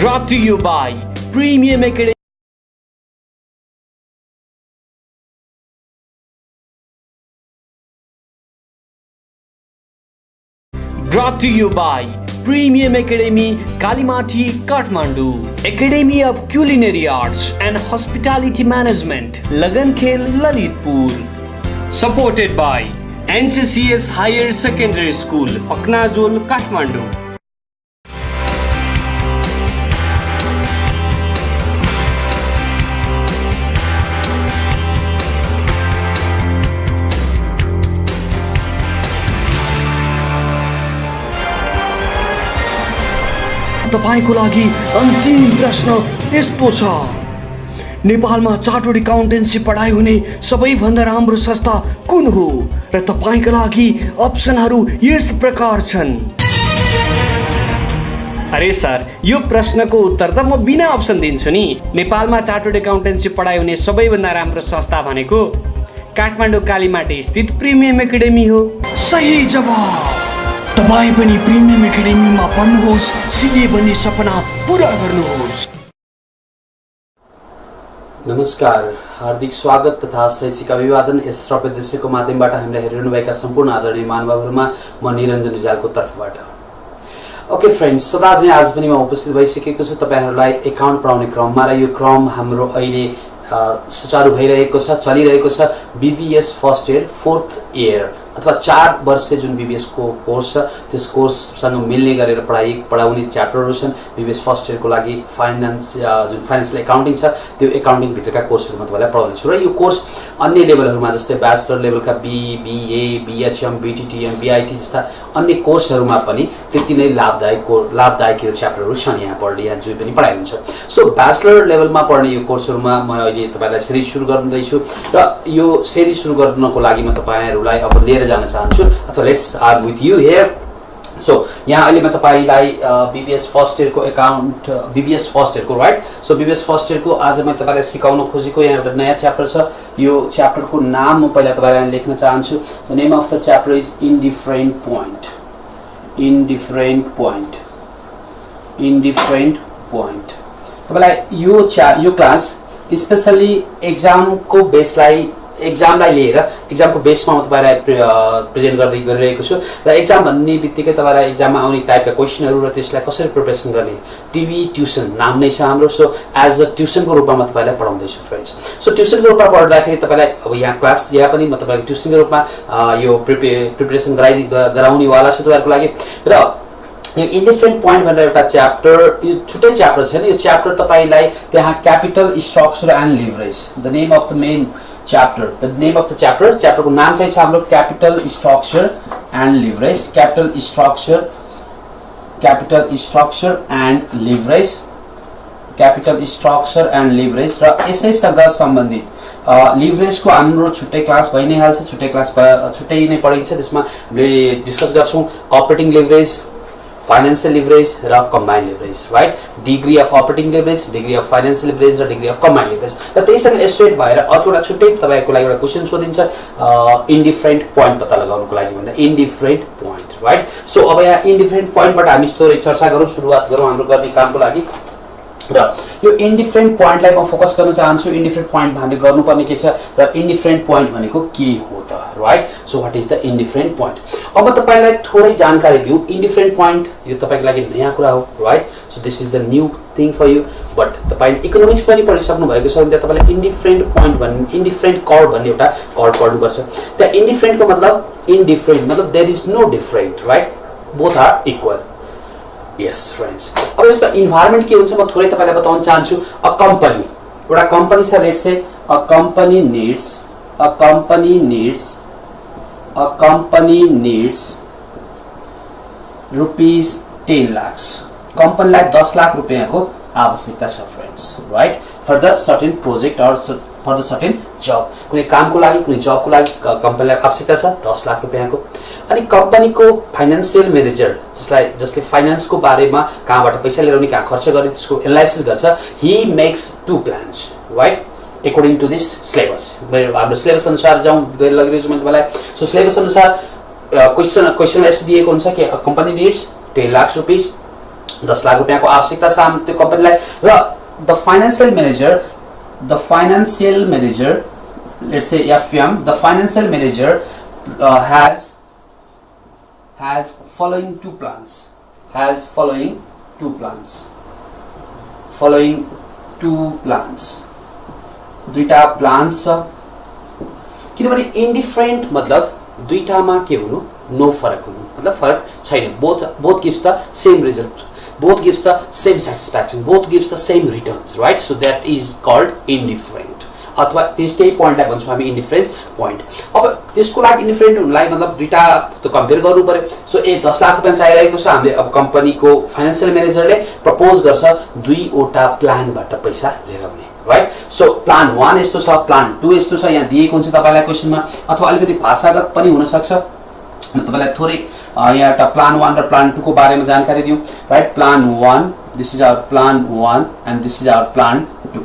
Brought to you by Premium Academy. Brought to you by Premium Academy, Kalimati, Kathmandu. Academy of Culinary Arts and Hospitality Management, Lagankhel, Lalitpur. Supported by NCCS Higher Secondary School, Paknazul, Kathmandu. तपाईको लागि अन्तिम प्रश्न यस्तो छ। नेपालमा chartered accountancy पढाइ हुने सबैभन्दा राम्रो संस्था कुन हो? र तपाईका लागि अप्सनहरू यस प्रकार छन्। अरे सर, यो प्रश्नको उत्तर त म बिना अप्सन दिन्छु नि। नेपालमा चार्टर्ड अकाउन्टेन्सी पढाइ हुने सबैभन्दा राम्रो संस्था भनेको काठमाडौँ कालीमाटी स्थित प्रिमियम एकाडेमी हो। सही जवाब। तपाई पनि प्रिमियम एकाडेमीमा पढ्नुहोस्, सिए बन्ने सपना पूरा गर्नुहोस्। नमस्कार, हार्दिक स्वागत तथा शैक्षिक अभिवादन यस श्रव्य दृश्यको माध्यमबाट हामीलाई हेरिरहनुभएका सम्पूर्ण आदरणीय महानुभावहरुमा म निरञ्जन रिजालको तर्फबाट। ओके फ्रेन्ड्स, सदा चाहिँ आज पनि म उपस्थित भइसकेको छु तपाईहरुलाई एकाउन्ट पढाउने क्रममा, र यो क्रम हाम्रो अहिले सुचारु भइरहेको छ, चलिरहेको छ। BBS first year 4th year अथवा 4 वर्ष जुन बीबीएस को कोर्स छ त्यस कोर्ससँग मिल्ने गरेर पढाउने च्याप्टरहरु छन्। बीबीएस फर्स्ट इयर को लागि फाइनान्स जुन फाइनान्शियल एकाउन्टिङ छ त्यो एकाउन्टिङ भित्रका कोर्सहरुमा तपाईलाई पढाउने छु, र यो कोर्स अन्य लेभलहरुमा जस्तै ब्याचलर लेभलका बीए, बीएचएम, बीटीटीएम, बीआईटी जस्ता अन्य कोर्सहरुमा पनि त्यति नै लाभदायक यो च्याप्टरहरु छन् यहाँ पढ्ने, यहाँ जो पनि पढाइ हुन्छ। सो ब्याचलर लेभलमा पढ्ने यो कोर्सहरुमा म अहिले तपाईलाई सिरिज सुरु गर्दै छु, र यो सिरिज सुरु गर्नको लागि म तपाईहरुलाई अब लिएर जान चाहन्छु, अथवा let's are with you here. So यहाँ अहिले म तपाईलाई बीबीएस फर्स्ट इयर को अकाउन्ट, बीबीएस फर्स्ट इयर को right. So BBS first year को आज म तपाईलाई सिकाउन खोजेको यहाँ एउटा नयाँ च्याप्टर छ। यो च्याप्टरको नाम म पहिला तपाईलाई लेख्न चाहन्छु। The name of the chapter is indifferent point. Indifferent point, indifferent point. तपाईलाई यो क्लास स्पेशली एक्जामलाई लिएर एक्जामको बेसमा म तपाईलाई प्रेजेन्ट गरिरहेको छु, र एक्जाम भन्ने बित्तिकै तपाईलाई एक्जाममा आउने टाइपका क्वेशनहरु र त्यसलाई कसरी प्रिपरेसन गर्ने, टिभी ट्युसन नाम नै छ हाम्रो। सो एज अ ट्युसनको रूपमा म तपाईलाई पढाउँदै छु फ्रेन्ड्स। सो ट्युसनको रूपमा पढ्दाखेरि तपाईलाई अब यहाँ क्लास यहाँ पनि म तपाईलाई ट्युसनको रूपमा यो प्रिपरेसन गराउनेवाला छु तपाईहरुको लागि। र यो इन्डिफरेन्ट पोइन्ट भनेर एउटा च्याप्टर, यो छुट्टै च्याप्टर छैन, यो च्याप्टर तपाईलाई त्यहाँ capital structure and leverage, the name of the main chapter, the name of the च्याप्टरको नाम चाहिँ छ हाम्रो capital structure and leverage, capital structure and leverage, capital structure and leverage. र यसैसँग सम्बन्धित लिभरेजको हाम्रो छुट्टै क्लास भइ नै हाल्छ, छुट्टै नै पढिन्छ। त्यसमा हामीले डिस्कस गर्छौं अपरेटिङ लिभरेज, फाइनान्शियल लिभरेज र combined leverage, right. Degree of operating leverage, degree of financial leverage र डिग्री अफ कम्बाइन्ड लिभरेज। र त्यसैसँग एसोसिएट भएर अर्को एउटा छुट्टै तपाईको लागि एउटा क्वेशन सोधिन्छ इन्डिफरेन्ट पोइन्ट पत्ता लगाउनको लागि भन्दा इन्डिफरेन्ट पोइन्ट, राइट। सो अब यहाँ इन्डिफरेन्ट पोइन्टबाट हामी थोरै चर्चा गरौँ, सुरुवात गरौँ हाम्रो गर्ने कामको लागि। र यो इन्डिफरेन्ट पोइन्टलाई म फोकस गर्न चाहन्छु। इन्डिफरेन्ट पोइन्ट हामीले गर्नुपर्ने के छ, र इन्डिफरेन्ट पोइन्ट भनेको के हो त, right. So what is the indifferent point? अब तपाईलाई थोरै जानकारी दिउँ। इन्डिफरेन्ट पोइन्ट यो तपाईको लागि नयाँ कुरा हो, right. So this is the new thing for you, but तपाईले इकोनोमिक्स पनि पढिसक्नु भएको छ भने तपाईलाई इन्डिफरेन्ट पोइन्ट भन्ने, इन्डिफरेन्ट कर्ड भन्ने एउटा कर्ड पढ्नुपर्छ। त्यहाँ इन्डिफरेन्टको मतलब इन्डिफरेन्ट मतलब there is no different, right, both are equal. Yes friends, अब यसमा इन्भाइरोमेन्ट के हुन्छ म थोरै तपाईलाई बताउन चाहन्छु। अ कम्पनी, एउटा कम्पनी छ, let's say a company needs rupees 10 lakh. कम्पनीलाई 10 लाख रुपैयाँको आवश्यकता छ friends, right, for the certain project or for the certain job. कुनै कामको लागि, कुनै जबको लागि कम्पनीलाई आवश्यकता छ 10 लाख रुपैयाँको। अनि कम्पनीको फाइनान्शियल म्यानेजर जसले फाइनान्सको बारेमा कहाँबाट पैसा ल्याउने, कहाँ खर्च गर्ने त्यसको एनालाइसिस गर्छ, he makes 2 plans, right, according to this syllabus। हाम्रो सिलेबस अनुसार जाउँ लगिरहेछु मैले तपाईलाई। सो सिलेबस अनुसार क्वेशनलाई यस्तो दिएको हुन्छ कि company needs 10 lakh rupees 10 lakh रुपैयाँको आवश्यकता छ त्यो कम्पनीलाई र the financial manager let's say FM, the financial manager has following two plans. दुईटा प्लान्स छ किनभने इन्डिफरेन्ट मतलब दुईटामा के हुनु नो फरक हुनु मतलब फरक छैन both gives the same result, both gives the same satisfaction, both gives the same returns, right? So that is called indifferent. अथवा त्यस्तै पोइन्टलाई भन्छौँ हामी इन्डिफरेन्स पोइन्ट। अब त्यसको लागि इन्डिफरेन्ट हुनुलाई मतलब दुईटा त कम्पेयर गर्नु पर्यो। सो 10 लाख रुपैयाँ चाहिरहेको छ हामीले अब कम्पनीको फाइनान्शियल म्यानेजरले प्रपोज गर्छ दुईवटा प्लानबाट पैसा लिएर आउने, राइट? सो प्लान 1 यस्तो छ, प्लान 2 यस्तो छ, यहाँ दिएको हुन्छ तपाईलाई क्वेशनमा, अथवा अलिकति भाषागत पनि हुन सक्छ। म तपाईलाई थोरै यहाँ एउटा प्लान 1 र प्लान 2 को बारेमा जानकारी दिउँ, right? Plan 1, this is our plan 1 and this is our plan 2।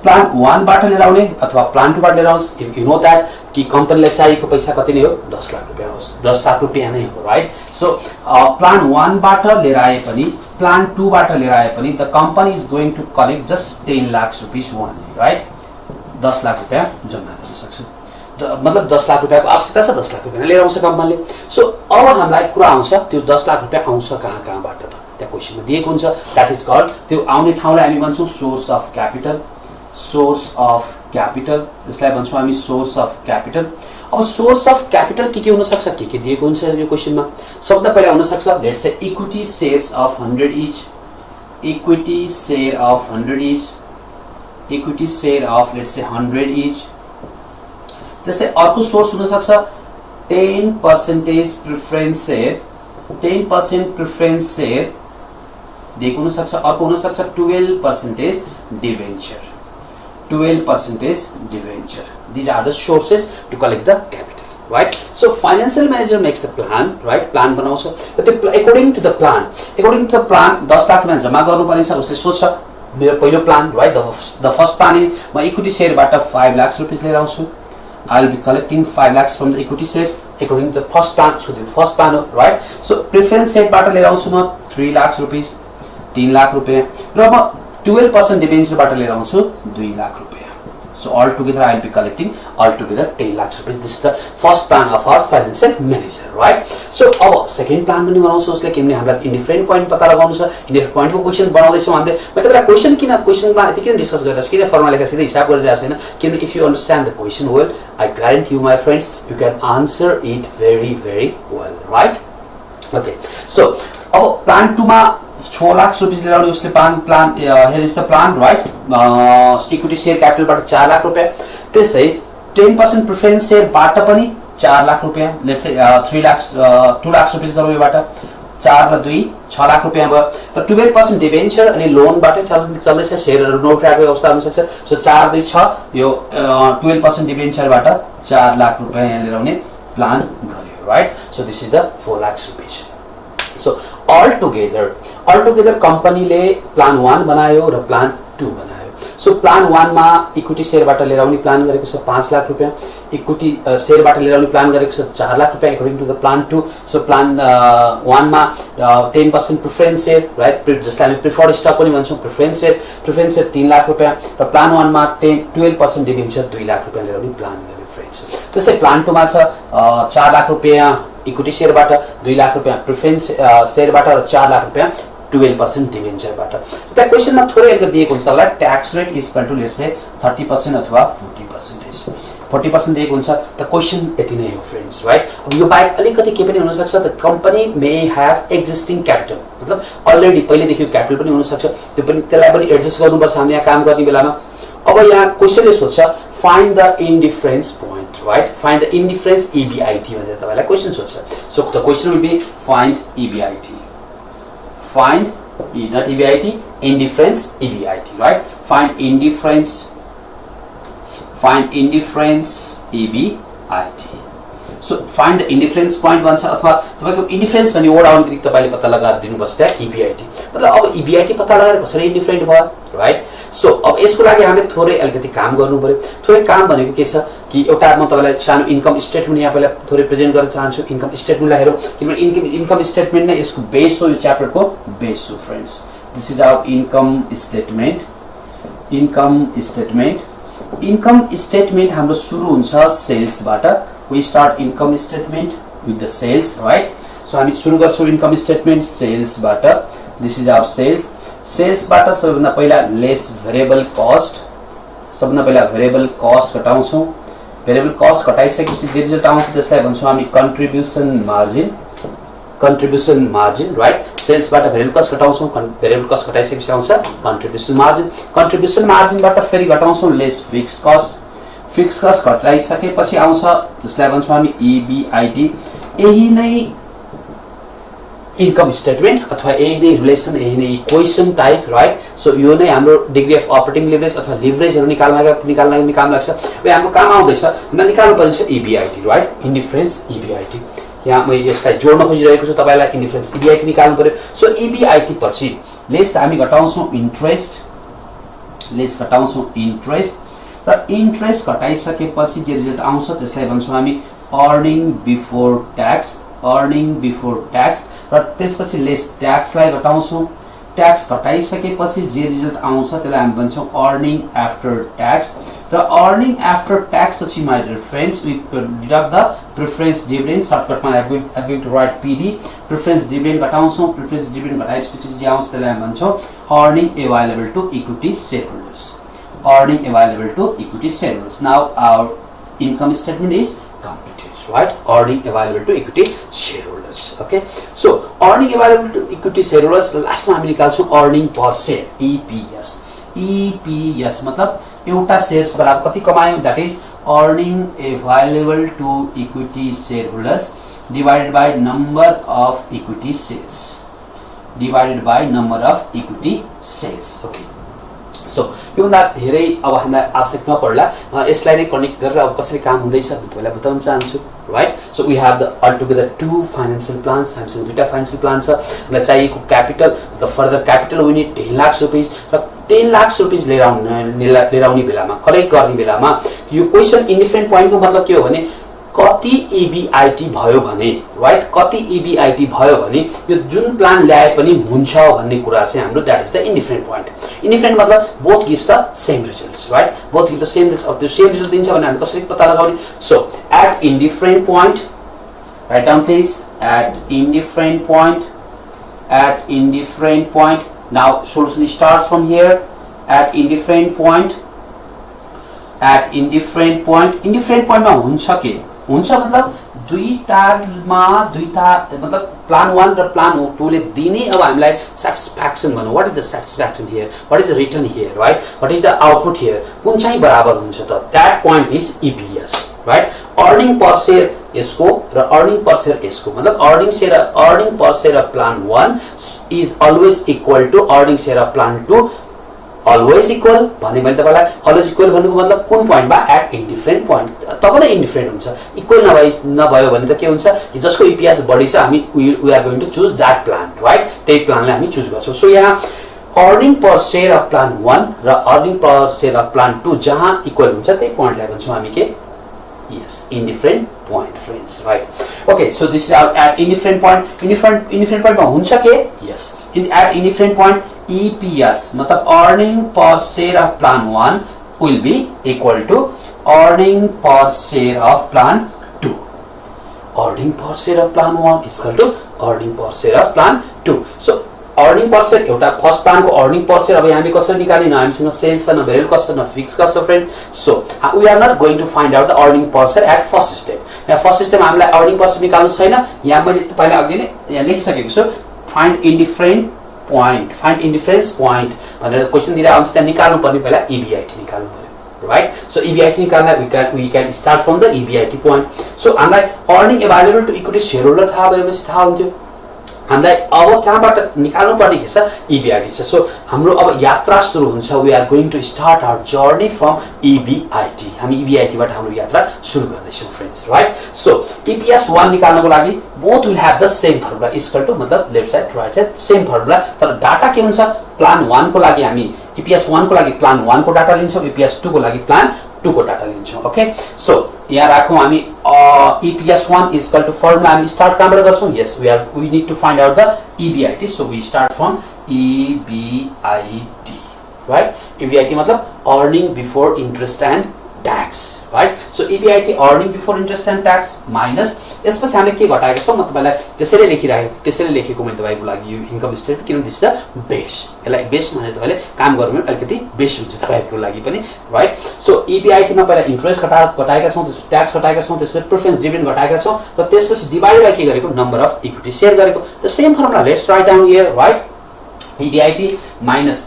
Plan 1 बाट लिएर आउने अथवा प्लान 2 बाट लिएर आउँ, इफ यु नो दैट कि कम्पनीलाई चाहिएको पैसा कति नै हो 10 लाख रुपैयाँ हो, 10 लाख रुपैयाँ नै हो, राइट? सो प्लान 1 बाट लिएर आए पनि प्लान 2 बाट लिएर आए पनि the company is going to collect just 10 lakh rupees only, right? 10 lakh रुपैयाँ जम्मा गर्न सक्छ। मतलब 10 लाख रुपैयाँको आवश्यकता छ, 10 लाख रुपैयाँ लिएर आउँछ कम्पनीले। सो अब हामीलाई कुरा आउँछ त्यो 10 लाख रुपैयाँ आउँछ कहाँबाट त त्यहाँ क्वेशनमा दिएको हुन्छ। द्याट इज कल्ड त्यो आउने ठाउँलाई हामी भन्छौँ सोर्स अफ क्यापिटल, यसलाई भन्छौँ हामी सोर्स अफ क्यापिटल। अब सोर्स अफ क्यापिटल के हुन सक्छ, के दिएको हुन्छ यो क्वेशनमा? सबभन्दा पहिला हुन सक्छ let's say equity shares of 100 each, equity share of 100 each, equity share of let's say 100 each. त्यसै अर्को सोर्स हुन सक्छ 10% प्रेफरेन्स शेयर, 10% प्रेफरेन्स शेयर दिएको हुन सक्छ। अर्को हुन सक्छ 12% debenture, 12% debenture. These are the sources to collect the capital, right? So financial manager makes the plan, right? Plan बनाउँछ। But according to the plan, 10 lakh रुपैयाँ जम्मा गर्नुपर्ने छ। उसले सोच्छ मेरो पहिलो plan, right? The first plan is म इक्विटी शेयरबाट 5 लाख रुपैयाँ लिएर आउँछु। I will be collecting 5 lakhs from the equity shares according to the first plan. So the first plan, right? So preference शेयरबाट लिएर आउँछु म 3 लाख रुपैयाँ, 3 लाख रुपैयाँ र म 12% डिबेन्चर बाट लिएर आउँछु 2 लाख रुपैयाँ। So all together I will be collecting altogether 10 lakhs rupees. This is the first plan of our financial manager, right? So अब second plan पनि बनाउँछ उसले किनभने हामीलाई इन्डिफरेन्ट पोइन्ट पत्ता लगाउनु छ। इन्डिफरेन्ट पोइन्टको क्वेशन बनाउँदैछौँ हामीले। म तपाईलाई क्वेशनमा यति किन डिस्कस गरिरहेको छु, किन फर्मुला लेखेर सिधै हिसाब गरिरहेको छैन किनभने if you understand the question well I guarantee you my friends you can answer it very very well, right? Okay, so अब प्लान 2 मा 6 लाख रुपैयाँ लिएर आउने उसले plan here is the plan, right? Equity share क्यापिटलबाट 4 लाख रुपैयाँ। त्यसै 10% प्रेफरेन्स शेयरबाट पनि 4 लाख रुपैयाँ, लेट्स से 2 लाख रुपैयाँ गरौँ योबाट। 4 र 2 6 लाख रुपैयाँ भयो र 12% डिबेन्चर अनि लोनबाटै चल्दैछ, शेयरहरू नउठाएको अवस्था हुन सक्छ। सो 4 2 6 यो 12% डिबेन्चरबाट 4 लाख रुपैयाँ यहाँ लिएर आउने प्लान गर्यो, right? So this is the 4 lakh रुपैयाँ। सो all together कम्पनीले प्लान 1 बनायो र प्लान 2 बनायो। सो प्लान 1 मा इक्विटी शेयरबाट लिएर आउने प्लान गरेको छ 5 लाख रुपैयाँ, इक्विटी शेयरबाट लिएर आउने प्लान गरेको छ 4 लाख रुपैयाँ according to the plan 2। So plan 1 मा 10% प्रेफरेन्स शेयर, राइट? जसलाई हामी प्रिफर्ड स्टक पनि भन्छौँ, प्रेफरेन्स शेयर 3 लाख रुपैयाँ र प्लान 1 मा 12% डिबेन्चर 2 लाख रुपैयाँ लिएर आउने प्लान गर्यो फ्रेन्ड्स। त्यसै प्लान 2 मा छ 4 लाख रुपैयाँ इक्विटी शेयरबाट, 2 लाख रुपैयाँ प्रेफरेन्स शेयरबाट र 4 लाख रुपैयाँ 12% डिबेन्चरबाट। त्यहाँ क्वेशनमा थोरै अलिकति दिएको हुन्छ होला tax rate is equal to let's say 30% अथवा 40%। 40% दिएको हुन्छ। त क्वेशन यति नै हो फ्रेन्ड्स, राइट? अब यो बाहेक अलिकति के पनि हुन सक्छ त company may have existing capital, मतलब अलरेडी पहिलेदेखि क्यापिटल पनि हुन सक्छ, त्यो पनि त्यसलाई पनि एडजस्ट गर्नुपर्छ हामी यहाँ काम गर्ने बेलामा। अब यहाँ क्वेशनले सोध्छ find the indifference point, right? Find the indifference EBIT भनेर तपाईलाई क्वेशन सोध्छ। So the question will be find EBIT. Find not EBIT, indifference EBIT, right? Find indifference EBIT. So find the indifference point भन्छ अथवा तपाईको indifference भन्ने word आउने बित्तिकै तपाईले पत्ता लगाएर दिनुपर्छ त्यहाँ EBIT। मतलब अब EBIT पत्ता लगाएर कसरी indifferent भयो, राइट? सो अब यसको लागि हामीले थोरै अलिकति काम गर्नु पर्यो। थोरै काम भनेको के छ कि एउटा म तपाईलाई सानो इन्कम स्टेटमेन्ट यहाँ पहिला थोरै प्रेजेन्ट गर्न चाहन्छु इन्कम स्टेटमेन्टलाई हेरौँ किनभने इन्कम स्टेटमेन्ट नै यसको बेस हो यो च्याप्टरको बेस हो friends this is our income statement हाम्रो सुरु हुन्छ सेल्सबाट we start income statement with the sales right so हामी सुरु गर्छौं इन्कम स्टेटमेन्ट सेल्सबाट दिस इज आवर सेल्सबाट सबैभन्दा पहिला लेस भेरिएबल कस्ट घटाउँछौं भेरिएबल कस्ट घटाइसकेपछि जे रिजल्ट आउँछ त्यसलाई भन्छौं हामी कन्ट्रिब्युसन मार्जिन राइट सेल्सबाट भेरिएबल कस्ट घटाउँछौं भेरिएबल कस्ट घटाइसकेपछि आउँछ कन्ट्रिब्युसन मार्जिनबाट फेरि घटाउँछौं लेस फिक्स कस्ट घटाइसकेपछि आउँछ त्यसलाई भन्छौं हामी EBIT यही नै इन्कम स्टेटमेन्ट अथवा यही नै रिलेसन यही नै इक्वेसन टाइप राइट सो यो नै हाम्रो डिग्री अफ अपरेटिङ लिभरेज अथवा लिभरेजहरु निकाल्न काम लाग्छ अब हाम्रो काम आउँदैछ हामीले निकाल्नु पर्छ EBIT राइट इन्डिफरेन्स EBIT यहाँ म यसलाई जोड्न खोजिरहेको छु तपाईलाई इन्डिफरेन्स EBIT निकाल्नु पर्यो सो EBIT पछि लेस हामी घटाउँछौं इन्ट्रेस्ट र इन्ट्रेस्ट घटाइसकेपछि जे रिजल्ट आउँछ त्यसलाई भन्छौं हामी अर्निङ बिफोर ट्याक्स र त्यसपछि लेस ट्याक्सलाई घटाउँछौं ट्याक्स घटाइसकेपछि जे रिजल्ट आउँछ त्यसलाई हामी भन्छौं अर्निङ आफ्टर ट्याक्स र अर्निङ आफ्टर ट्याक्स पछि my dear friends we deduct the preference dividend सर्टकटमा I am going to write PD preference dividend घटाउँछौं प्रेफरेन्स डिभिडेन्ड घटाइसकेपछि जे आउँछ त्यसलाई हामी भन्छौं earning available to equity shareholders now our income statement is completed right earning available to equity shareholders okay so earning available to equity shareholders last मा हामी निकाल्छौं earning per share EPS मतलब एउटा शेयर्स बराबर कति कमायौं that is earning available to equity shareholders divided by number of equity shares okay so यो भन्दा धेरै अब हामीलाई आवश्यक नपर्ला यसलाई नै कनेक्ट गरेर अब कसरी काम हुँदैछ तपाईलाई बताउन चाहन्छु right so we have the all together to financial plans हामीसँग दुईटा फाइनान्शियल प्लान छ हामीलाई चाहिएको capital the further capital we need 10 lakh रुपैयाँ र 10 लाख रुपैयाँ लिएर आउने बेलामा कलेक्ट गर्ने बेलामा यो क्वेशन इन्डिफरेन्ट पोइन्टको मतलब के हो भने कति EBIT भयो भने राइट कति EBIT भयो भने यो जुन प्लान ल्याए पनि हुन्छ भन्ने कुरा चाहिँ हाम्रो that is the indifferent point indifferent मतलब both gives the same results right both give the same result अब त्यो सेम रिजल्ट दिन्छ भने हामी कसरी पत्ता लगाउने so at indifferent point write down please at indifferent point now solution starts from here at indifferent point मा हुन्छ मतलब दुईटा मतलब प्लान 1 र प्लान 2 ले दिने अब हामीलाई सटिस्फ्याक्सन भन्नु what is the satisfaction here what is the return here right what is the output here कुन चाहिँ बराबर हुन्छ त that point is EPS right earning per share यसको र अर्निङ पर शेयर यसको मतलब earning per share of plan 1 is always equal to earning share of plan 2 always equal भने मैले तपाईलाई अलवेज इक्वल भन्नुको मतलब कुन पोइन्टमा एट इन्डिफरेन्ट पोइन्ट तब नै इन्डिफरेन्ट हुन्छ इक्वल नभयो भने त के हुन्छ कि जसको EPS बढी छ हामी we are going to choose that plan right त्यही प्लानलाई हामी चुज गर्छौं सो यहाँ earning per share of plan 1 र earning per share of plan 2 जहाँ इक्वल हुन्छ त्यही पोइन्टलाई भन्छौं हामी के यस indifferent point friends right okay so this is our at indifferent point मा हुन्छ के यस एट इन्डिफरेन्ट पोइन्ट EPS मतलब earning per share of plan 1 will be equal to earning per share of plan 2. Earning per share of plan 1 is equal to earning per share of plan 2. So earning per share एउटा first plan को earning per share अब हामी कसरी निकाल्ने न हामीसँग sales छ न भेरिएबल कस्ट छ न फिक्स कस्ट छ friend so we are not going to find out the earning per share at first step यहाँ फर्स्ट स्टेप हामीलाई earning per share निकाल्नु छैन यहाँ मैले तपाईलाई अघि नै यहाँ लेखिसकेको छु find indifference point भनेर क्वेशन दिएर आउँछ त्यहाँ निकाल्नु पर्ने पहिला EBIT निकाल्नु पर्यो राइट सो EBIT निकाल्दा we can start from the EBIT point so हामीलाई earning available to equity shareholder थाहा भएपछि थाहा हुन्थ्यो हामीलाई अब कहाँबाट निकाल्नु पर्ने के छ EBIT छ सो हाम्रो अब यात्रा सुरु हुन्छ we are going to start our journey from EBIT हामी EBIT बाट हाम्रो यात्रा सुरु गर्दैछौं फ्रेन्ड्स राइट सो EPS 1 निकाल्नको लागि both will have the same formula equal to मतलब left side right side same formula तर डाटा के हुन्छ प्लान 1 को लागि हामी EPS 1 को लागि प्लान 1 को डाटा लिन्छौं EPS 2 को लागि प्लान 2 को डाटा लिन्छौँ ओके सो यहाँ राखौँ हामी EPS1 is equal to formula हामी स्टार्ट कहाँबाट गर्छौँ यस we need to find out the EBIT so we start from EBIT right EBIT मतलब earning before interest and tax right so EBIT earning before interest and tax minus यसपछि हामीले के घटाएका छौँ म तपाईँलाई त्यसैले लेखेको मैले तपाईँको लागि यो इन्कम स्टेटमेन्ट किनभने दिस द बेस यसलाई बेस भनेर तपाईँले काम गर्नु अलिकति बेस हुन्छ तपाईँको लागि पनि राइट सो EBIT मा पहिला इन्ट्रेस्ट घटाएका छौँ त्यसपछि ट्याक्स घटाएका छौँ त्यसपछि प्रिफरेन्स डिभिडेन्ड घटाएका छौँ र त्यसपछि डिभाइड बाइ के गरेको नम्बर अफ इक्विटी सेयर गरेको the same formula let's write down here right EBIT minus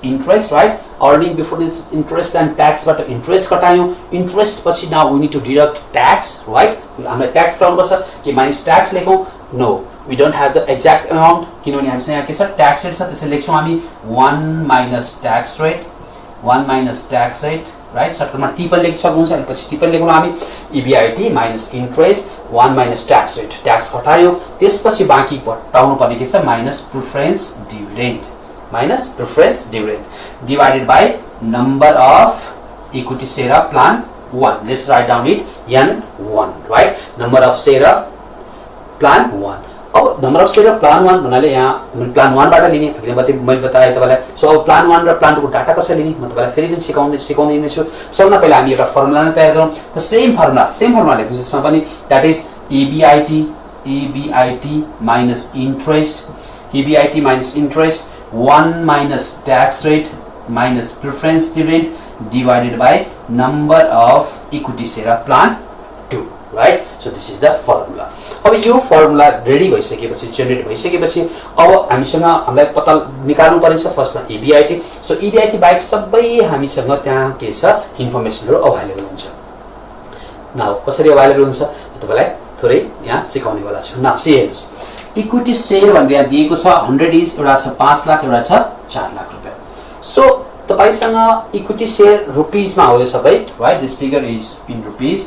interest right earning before interest and ट्याक्सबाट इन्ट्रेस्ट घटायौँ इन्ट्रेस्ट पछि now we need to deduct tax right हामीलाई tax घटाउनुपर्छ कि minus tax लेखौँ no we don't have the exact amount किनभने हामीसँग यहाँ के छ ट्याक्स रेट छ त्यसैले लेख्छौँ हामी 1 माइनस ट्याक्स रेट राइट सर्टकटमा टिपल लेख सक्नुहुन्छ अनि पछि टिपल लेखौँ हामी EBIT minus interest 1 minus tax rate tax घटायो त्यसपछि बाँकी घटाउनु पर्ने के छ minus preference dividend divided by number of equity share of plan 1 let's write down it N1 right number of share of plan 1 अब number of share of plan 1 भन्नाले यहाँ plan 1 बाट लिने किनभने मैले बताए तपाईलाई सो अब plan 1 र plan 2 को डाटा कसरी लिने म तपाईलाई फेरि पनि सिकाउँदै छु सबभन्दा पहिला हामी एउटा फर्मुला नै तयार गरौँ द सेम फर्मुला लेख्छु जसमा पनि that is EBIT minus interest 1 minus tax rate minus preference dividend divided by number of equity share of plan 2 right so this is the formula अब यो फर्मुला रेडी भइसकेपछि generate भइसकेपछि अब हामीलाई पत्ता निकाल्नु पर्छ फर्स्टमा EBIT सो EBIT बाहेक सबै हामीसँग त्यहाँ के छ इन्फर्मेसनहरु अवेलेबल हुन्छ नाउ कसरी अवेलेबल हुन्छ तपाईलाई थोरै यहाँ सिकाउने वाला छु नाउ सी हेर्नुस् इक्विटी शेयर भनेर यहाँ दिएको छ 100 इज एउटा छ 5 लाख एउटा छ 4 लाख रुपैयाँ सो तपाईसँग इक्विटी शेयर रुपीज मा हो यो सबै right this figure is in rupees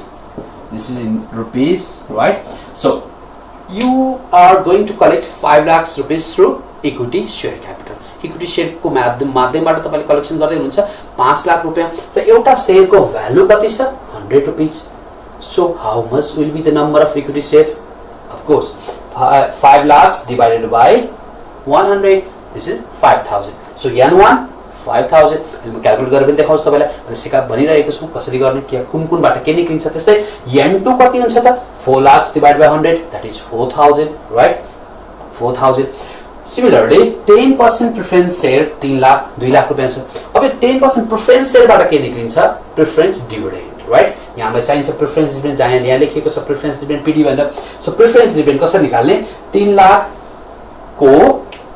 this is in rupees right so you are going to collect 5 lakhs rupees through equity share capital equity share को माध्यमबाट तपाईले कलेक्सन गर्दै हुनुहुन्छ 5 लाख रुपैयाँ र एउटा शेयर को भ्यालु कति छ 100 rupees so how much will be the number of equity shares of course 5 lakhs divided by 100 this is 5000 so N1 5000 म क्याल्कुलेट गरेर पनि देखाउँछु तपाईलाई अनि सिका भनिरहेको छु कसरी गर्ने के कुनबाट के निक्लिन्छ त्यस्तै N2 कति हुन्छ त 4 lakhs divided by 100 that is 4000 right 4000 similarly 10% preference share 2 lakh रुपैयाँ छ अब यो 10% preference share बाट के निक्लिन्छ preference dividend right यहाँ हामीलाई चाहिन्छ preference dividend जहाँ यहाँ लेखिएको छ preference dividend PD भनेर सो preference dividend कसरी निकाल्ने 3 लाख को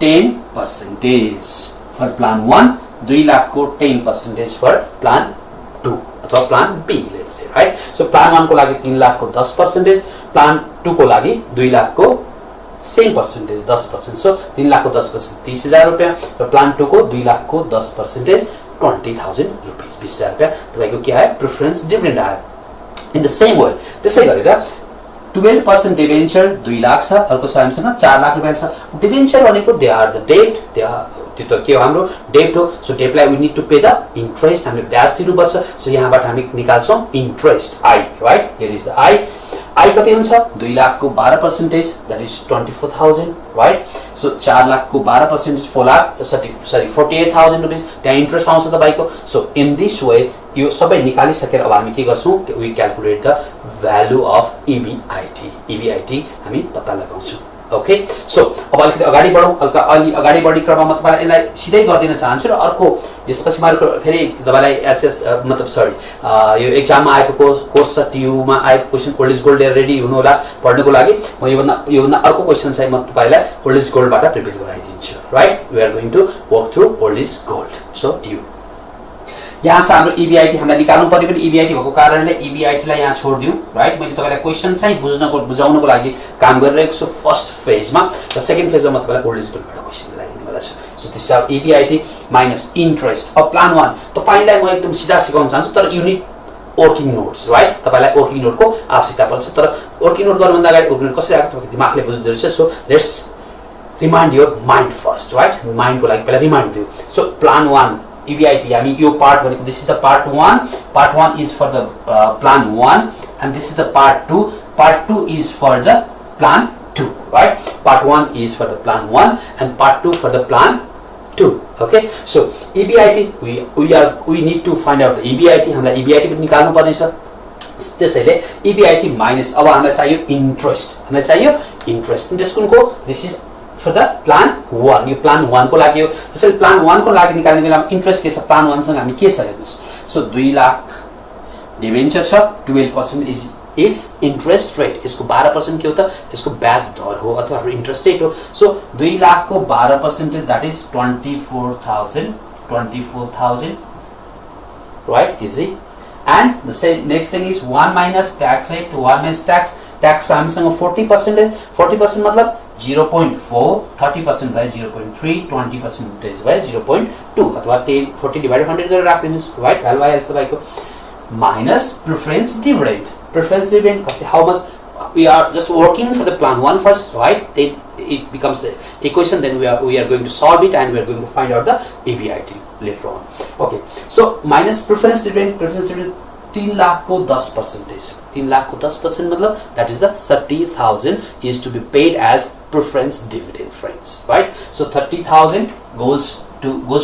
10% for plan 1 2 लाख को 10% for plan 2 अथवा plan B let's say right so plan 1 को लागि 3 लाख को 10% plan 2 को लागि 2 लाख को सेम पर्सेन्टेज 10% सो 3 लाख को 10% 30000 रुपैयाँ र plan 2 को 2 लाख को 10% 20000 रुपैयाँ 20000 रुपैयाँ तपाईको के आयो प्रिफरेन्स डिभिडेन्ड आयो इन द सेम वे त्यसै गरेर 12% डिबेन्चर 2 लाख छ अर्को छ हामीसँग 4 लाख रुपैयाँ छ डिबेन्चर भनेको they are the debt they are त्यो त के हो हाम्रो डेट हो सो डेटलाई we need to pay the interest हामीले ब्याज तिर्नुपर्छ सो यहाँबाट हामी निकाल्छौं interest I right here is the I कति हुन्छ 2 लाख को 12% that is 24000 right so 4 lakh को 12% 4 लाख सरी 48000 रुपैयाँ त्यहाँ इन्ट्रेस्ट आउँछ तपाईको सो इन दिस वे यो सबै निकालिसकेर अब हामी के गर्छौं we calculate the value of EBIT हामी पत्ता लगाउँछौं ओके सो अब अलिकति अगाडि बढौं अलि अगाडि बढी क्रममा तपाईलाई यसलाई सिधै गर्दिन चाहन्छु र अर्को यसपछि मार्को फेरि तपाईलाई एक्सेस मतलब सरी यो एक्जाममा आएको कोर्स छ TU मा आएको question old is gold ready हुनु होला पढ्नको लागि म यो भन्दा अर्को क्वेशन चाहिँ म तपाईलाई ओल्ड इज गोल्ड बाट प्रिपेयर गराइदिन्छु right we are going to work through old is gold so TU यहाँ छ हाम्रो EBIT हामीलाई निकाल्नु पर्ने पनि EBIT भएको कारणले EBIT लाई यहाँ छोड्दियौ राइट मैले तपाईलाई क्वेशन चाहिँ बुझाउनको लागि काम गरिरहेको छु फर्स्ट फेजमा र सेकेन्ड फेजमा म तपाईलाई ओल्ड इज गोल्डबाट क्वेशन लगाइदिने वाला छु so this are EBIT minus interest अब प्लान 1 तपाईलाई म एकदम सिधा सिकाउन चाहन्छु तर युनिट वर्किङ नोट्स राइट तपाईलाई वर्किङ नोटको आवश्यकता पर्छ तर वर्किङ नोट गर्नु भन्दा अगाडि वर्किङ नोट कसरी आएको तपाईको दिमागले बुझ्दै रहेछ so let's remind your mind first right माइन्डको लागि पहिला रिमाइन्ड दिउ सो प्लान 1 EBIT हामी यो पार्ट भनेको this is the part 1. Part 1 is for the plan 1 and this is the part 2. Part 2 is for the plan 2, right? Part 1 is for the plan 1 and part 2 for the plan 2. Okay, so EBIT we need to find out the EBIT. हामीलाई EBIT पनि निकाल्नु पर्ने छ. त्यसैले EBIT minus अब हामीलाई चाहियो interest. हामीलाई चाहियो इन्ट्रेस्ट. इन्ट्रेस्ट कुनको? This is for the plan 1. यो plan 1 को लागि हो. त्यसैले plan 1 को लागि निकाल्ने बेलामा इन्ट्रेस्ट के छ? plan 1 सँग हामी के छ हेर्नुस्. So 2 लाख डिबेन्चर छ. 12% इज इट्स इन्ट्रेस्ट रेट. यसको 12% के हो त? यसको ब्याज दर हो अथवा इन्ट्रेस्ट रेट हो. सो 2 लाख को 12% that is 24,000 right, easy. And the next thing is 1 minus tax rate. 1 minus tax हामीसँग 40%. 40% मतलब 0.4, 30% by 0.3, 20% by 0.2 अथवा 40 divided 100 गरेर राख्दिनुस्, right? भ्यालु आइहाल्छ तपाईको. Minus preference dividend. Preference dividend, how much? We are just working for the plan 1 first, right? Then it becomes the equation. Then we are going to solve it and we are going to find out the EBIT later on. Okay. So minus preference dividend. Preference dividend 3 lakh को 10%. 3 लाख को 10% मतलब that is the 30,000 is to be paid as preference dividend, friends, right? So 30,000 goes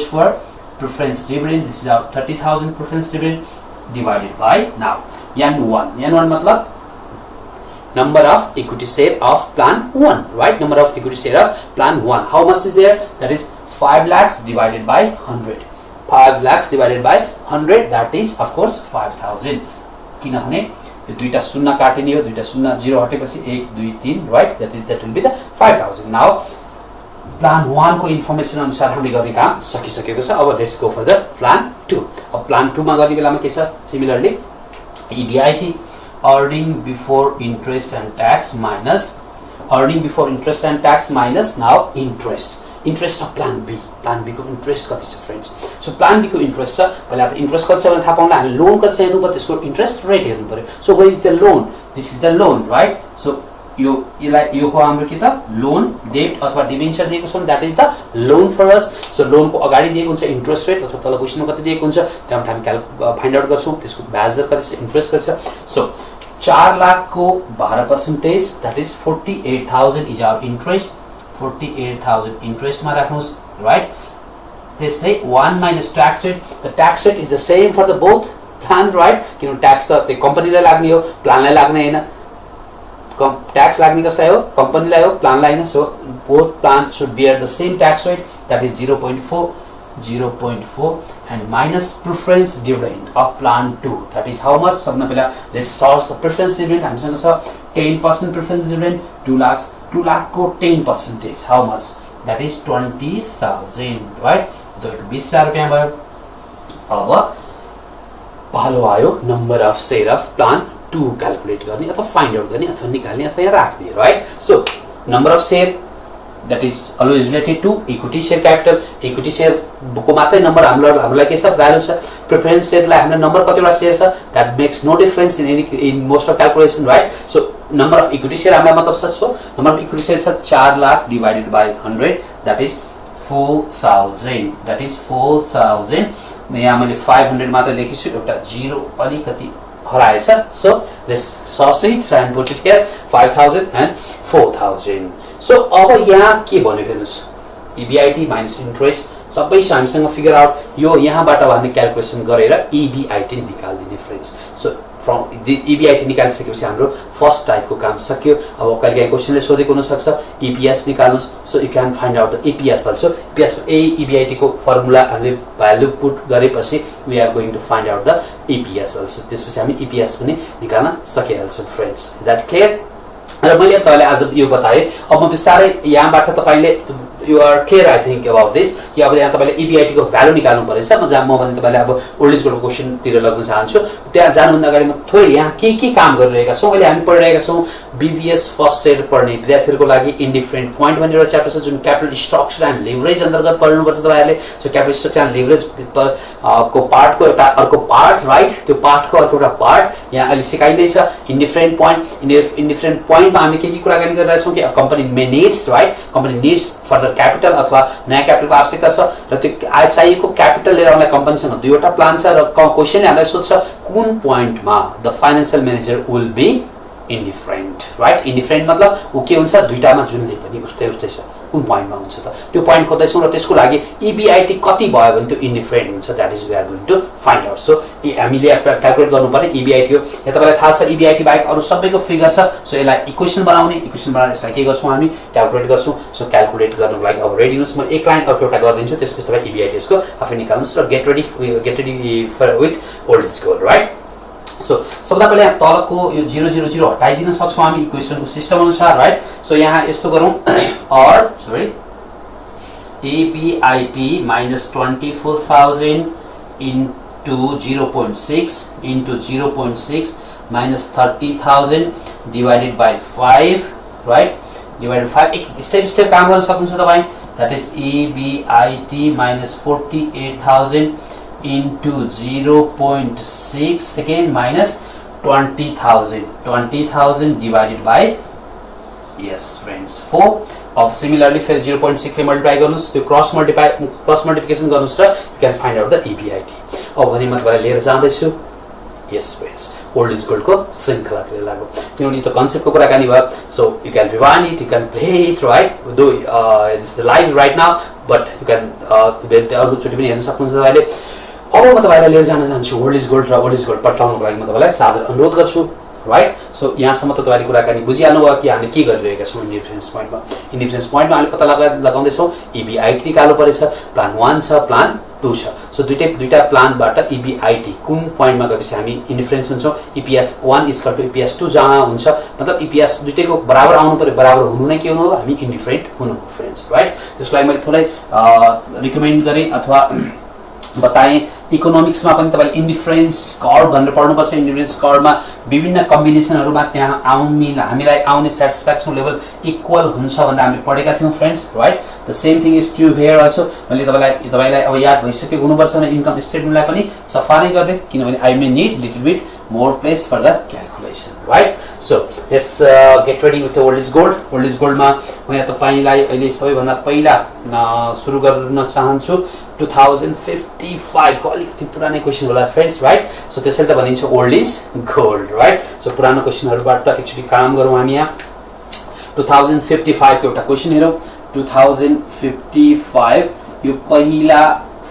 for preference dividend. This is our 30,000 preference dividend divided by now N1. N1 मतलब number of equity share of plan 1, right? Number of equity share of plan 1. How much is there? That is 5 lakhs divided by 100. 5 lakhs divided by 100, that is of course 5,000. किनभने यो दुईटा शून्य काटिने हो. दुईटा शून्य 0 हटेपछि 1 2 3, right? That will be the 5,000. Now plan 1 को information अनुसार हामीले गर्ने काम सकिसकेको छ. अब let's go for the plan 2. अब प्लान 2 मा गर्ने बेलामा के छ? Similarly EBIT earning before interest and tax minus earning before interest and tax minus now interest of plan B. Plan B को interest कति छ फ्रेन्ड्स? सो plan B को interest छ. पहिला त interest कति छ भने थाहा पाउनलाई हामी लोन कति छ हेर्नु पर्यो. त्यसको interest rate हेर्नु पर्यो. So what is the loan? This is the loan, right? So यो हो हाम्रो के त? लोन, डेट अथवा डिबेन्चर दिएको छ. That is the loan for us. So loan को अगाडि दिएको हुन्छ इन्ट्रेस्ट रेट अथवा तल क्वेशनमा कति दिएको हुन्छ त्यहाँबाट हामी फाइन्ड आउट गर्छौं. त्यसको ब्याज दर कति छ, इन्ट्रेस्ट कति छ. सो 4 लाख को 12% that is 48,000 is our interest. 48,000 interest मा राख्नुस्, राइट? त्यसले 1 minus tax rate. The tax rate is the same for the both plan, right? किन ट्याक्स त त्यो कम्पनीलाई लाग्ने हो, प्लानलाई लाग्ने हैन. ट्याक्स लाग्ने कसलाई हो? कम्पनीलाई हो, प्लानलाई हैन. So both plans should bear the same tax rate, that is 0.4 and minus preference dividend of plan 2, that is how much? सबभन्दा पहिला let's solve the preference dividend. हामीसँग छ 10% preference dividend. 2 लाख को 10%, how much? That is 20,000, right? तो 20,000 रुपैयाँ भयो. अब पालो आयो number of share of plan 2 calculate गर्ने अथवा फाइन्ड आउट गर्ने अथवा निकाल्ने अथवा यहाँ राख्ने, right? So number of share that is always related to equity share capital. Equity share को मात्रै नम्बर हामीलाई के छ? भ्यालु छ. प्रेफरेन्स शेयरलाई हामीले नम्बर कतिवटा शेयर छ? that makes no difference in most of calculation, right? So number of equity share हामीलाई मतलब छ. So number of equity share छ 4 lakh divided by 100, that is 4,000. that is 4,000. यहाँ मैले 500 मात्र लेखेछु, एउटा 0 अलिकति हराएछ. So let's source it and put it here. 5,000 and 4,000. So अब यहाँ के भन्यो हेर्नुस्? EBIT माइनस इन्ट्रेस्ट सबै हामीसँग फिगर आउट. यो यहाँबाट हामीले क्याल्कुलेसन गरेर EBIT निकाल्दिने फ्रेन्ड्स. सो फ्रम EBIT निकालिसकेपछि हाम्रो फर्स्ट टाइपको काम सक्यो. अब कहिले क्वेशनले सोधेको हुन सक्छ EPS निकाल्नुस्. So you can find out the EPS also. EPS EBIT को फर्मुला हामीले भ्यालु पुट गरेपछि we are going to find out the EPS also. त्यसपछि हामी EPS पनि निकाल्न सकिहाल्छौँ फ्रेन्ड्स. Is that clear? र मैले तपाईलाई आज यो बताएँ. अब म बिस्तारै यहाँबाट तपाईले you are clear I think about this कि अब यहाँ तपाईले EBIT को भ्यालु निकाल्नु पर्छ. म भने तपाईलाई अब ओल्ड एजको क्वेशन तिर लग्न चाहन्छु. त्यहाँ जानुभन्दा अगाडि म थोरै यहाँ के काम गरिरहेका छौं. अहिले हामी पढिरहेका छौं BBS फर्स्ट इयर पढ्ने विद्यार्थीहरुको लागि इन्डिफरेन्ट पोइन्ट भन्ने एउटा च्याप्टर छ जुन क्यापिटल स्ट्रक्चर एन्ड लेभरेज अन्तर्गत पढ्नुपर्छ तपाईहरुले. So capital structure and leverage को पार्टको एउटा अर्को पार्ट, राइट? त्यो पार्टको अर्को एउटा पार्ट यहाँ अहिले सिकाइँदैछ. Indifferent point. इन्डिफरेन्ट पोइन्टमा हामी के कुराकानी गरिरहेका छौं कि company may needs, right? Company needs further capital अथवा नयाँ क्यापिटलको आवश्यकता छ र त्यो चाहिएको क्यापिटल लिएर आउनलाई कम्पनीसँग दुईवटा प्लान छ र क्वेसनले हामीलाई सोध्छ कुन पोइन्टमा the financial manager will be indifferent, right? Indifferent मतलब ऊ के हुन्छ, दुईटामा जुनले पनि उस्तै उस्तै छ, कुन पोइन्टमा हुन्छ त त्यो पोइन्ट खोज्दैछौँ र त्यसको लागि EBIT कति भयो भने त्यो इन्डिफरेन्ट हुन्छ, that is we are going to find out. So हामीले क्यालकुलेट गर्नुपर्ने EBIT हो। यहाँ तपाईँलाई थाहा छ EBIT बाहेक अरू सबैको फिगर छ। सो यसलाई इक्वेसन बनाउने, इक्वेसन बनाएर यसलाई के गर्छौँ हामी, क्यालकुलेट गर्छौँ। सो क्यालकुलेट गर्नुको लागि अब रेडी हुनुहोस्, म एक लाइन अर्को एउटा गरिदिन्छु, त्यसपछि तपाईँ EBIT यसको आफै निकाल्नुहोस् र get ready for with old is gold, right? So सबभन्दा पहिला यहाँ तलको यो 000 हटाइदिन सक्छौँ हामी इक्वेसनको सिस्टम अनुसार, राइट? सो यहाँ यस्तो गरौँ, EBIT minus 24,000 into 0.6 into 0.6 minus 30,000 divided by 5, right? Divided by 5. Step काम गर्न सक्नुहुन्छ तपाईं. That is EBIT minus 48,000 into 0.6 again minus 20,000. 20,000 divided by, yes friends, 4. Of similarly for 0.6 ले multiply गर्नुस्, त्यो cross multiplication गर्नुस् र you can find out the EBIT. अब भने म तपाईलाई लिएर जाँदै छु, yes friends, old is gold को श्रृंखलातिर लागौ, किनभने त्यो कन्सेप्टको कुराकानी भयो. So you can rewind it, you can play it, right? Though it's live right now, but you can अरु चोटि पनि हेर्न सक्नुहुन्छ तपाईले. अब म तपाईलाई लिएर जान चाहन्छु old is gold र old is gold पठाउनको लागि म तपाईलाई सादर अनुरोध गर्छु, राइट? सो यहाँसम्म त तपाईले कुराकानी बुझिहाल्नु भयो कि हामीले के गरिरहेका छौं इन्डिफरेन्स पोइन्टमा. इन्डिफरेन्स पोइन्टमा हामीले पत्ता लगाउँदै छौं EBIT निकाल्नु परेछ, प्लान 1 छ, प्लान 2 छ. सो दुईटा प्लानबाट EBIT कुन पोइन्टमा गएपछि हामी इन्डिफरेन्स हुन्छौं, EPS 1 इक्वल टु EPS 2 जहाँ हुन्छ, मतलब EPS दुईटैको बराबर आउनु पर्यो, बराबर हुनु नै के हुनु हो, हामी इन्डिफरेन्ट हुनु हो फ्रेन्ड्स, राइट? त्यसलाई मैले थोरै रिकमेन्ड गरे अथवा बताएँ. इकोनोमिक्समा पनि तपाईले इन्डिफरेन्स कर्व भनेर पढ्नुपर्छ. इन्डिफरेन्स कर्वमा विभिन्न कम्बिनेसनहरुमा त्यहाँ हामीलाई आउने स्याटिस्फ्याक्सन लेभल इक्वल हुन्छ भनेर हामीले पढेका थियौं friends, right? The same thing is true here also. मैले तपाईलाई अब याद भइसकेको हुनुपर्छ भने इन्कम स्टेटमेन्टलाई पनि सफा नै गर्दै, किनभने I may need little beet more place for the calculation, right? So let's get ready with the old is gold. Old is gold मा म यहाँ तपाईलाई अहिले सबैभन्दा पहिला सुरु गर्न चाहन्छु 2055 को अलिकति पुरानो क्वेशन होला फ्रेन्ड्स, राइट? सो त्यसैले त भनिन्छ old is gold, right? So पुरानो क्वेशनहरुबाट एक्चुअली काम गरौँ हामी यहाँ. 2055 को एउटा क्वेशन हेरौँ. 2055 यो पहिला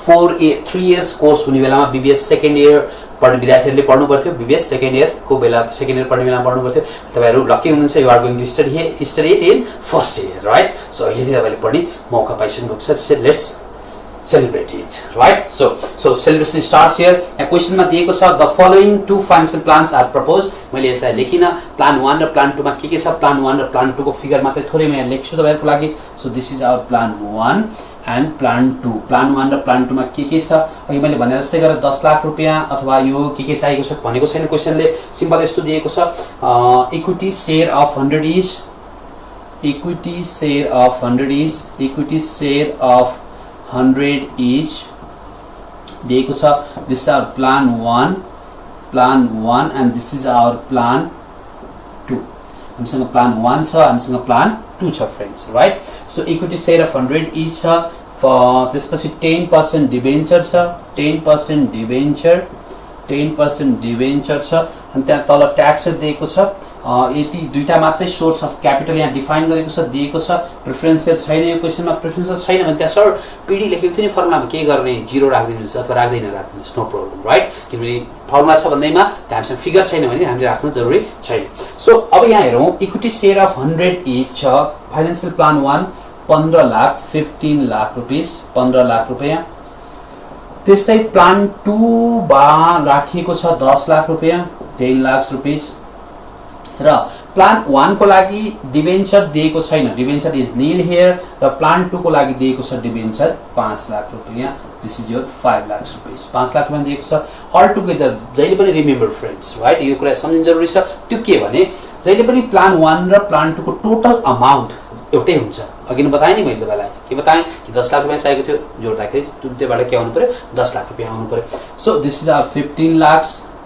3 इयर्स कोर्स हुने बेलामा BBS सेकेन्ड इयर पढ्ने विद्यार्थीहरुले पढ्नु पर्थ्यो. BBS सेकेन्ड इयर को बेला सेकेन्ड इयर पढ्ने बेलामा पढ्नु पर्थ्यो. तपाईहरु लकी हुनुहुन्छ, you are going to study it in first year, right? So अहिले तपाईले पढ्ने मौका पाइसक्नु भएको छ. Let's celebrate it, right? So celebration starts here. यहाँ क्वेशनमा दिएको छ the following two financial plans are proposed. मैले यसलाई लेखिन. प्लान 1 र प्लान 2 मा के छ, प्लान 1 र प्लान 2 को फिगर मात्रै थोरै म यहाँ लेख्छु तपाईहरुको लागि. So this is our plan 1 and plan 2. Plan 1 र प्लान 2 मा के छ, अघि मैले भने जस्तै गरेर 10 लाख रुपैयाँ अथवा यो के चाहिएको छ भनेको छैन क्वेशनले. सिम्पल यस्तो दिएको छ, equity share of 100 is, equity share of 100 is, equity share of 100 each दिएको छ. This is our plan 1 and this is our plan 2. हामीसँग plan 1 छ, हामीसँग plan 2 छ friends, right? So equity share of 100 each छ. त्यसपछि 10% डिबेन्चर छ, 10% debenture छ. अनि त्यहाँ तल ट्याक्स दिएको छ. यति दुईटा मात्रै सोर्स अफ क्यापिटल यहाँ डिफाइन गरेको छ, दिएको छ. प्रेफरेन्सेस छैन यो क्वेशनमा. प्रेफरेन्सेस छैन भने त्यहाँ सर पिडी लेखेको थियो नि फर्मुलामा, के गर्ने, 0 राख्दिनुस् अथवा राख्दैन राख्दिनुस्, नो प्रब्लम, राइट? किनभने फर्मुला छ भन्दैमा हामीसँग फिगर छैन भने हामीले राख्नु जरुरी छैन. सो अब यहाँ हेरौँ, इक्विटी शेयर अफ 100 इच छ. फाइनान्शियल प्लान 1 15 लाख 15 लाख रुपैयाँ, 15 लाख रुपैयाँ. त्यस्तै प्लान 2 बा राखिएको छ 10 लाख रुपैयाँ, 10 लाख रुपैयाँ. र प्लान 1 को लागि डिबेन्चर दिएको छैन, डिबेन्चर इज नील हियर. र प्लान 2 को लागि दिएको छ डिबेन्चर 5 लाख रुपैयाँ. दिस इज योर 5 लाख रुपैयाँ, 5 लाख रुपैयाँ दिएको छ. अल टुगेदर जहिले पनि रिमेम्बर फ्रेन्ड्स, राइट? यो कुरा सम्झिनु जरुरी छ. त्यो के भने जहिले पनि प्लान 1 र प्लान 2 को टोटल अमाउन्ट एउटै हुन्छ. अघि नै बताएँ नि मैले तपाईलाई, के बताएँ कि 10 लाख रुपैयाँ चाहिएको थियो, जोड्दाखेरि त्यबाट के आउनु पर्यो, 10 लाख रुपैयाँ आउनु पर्यो. So this is our 15 lakh.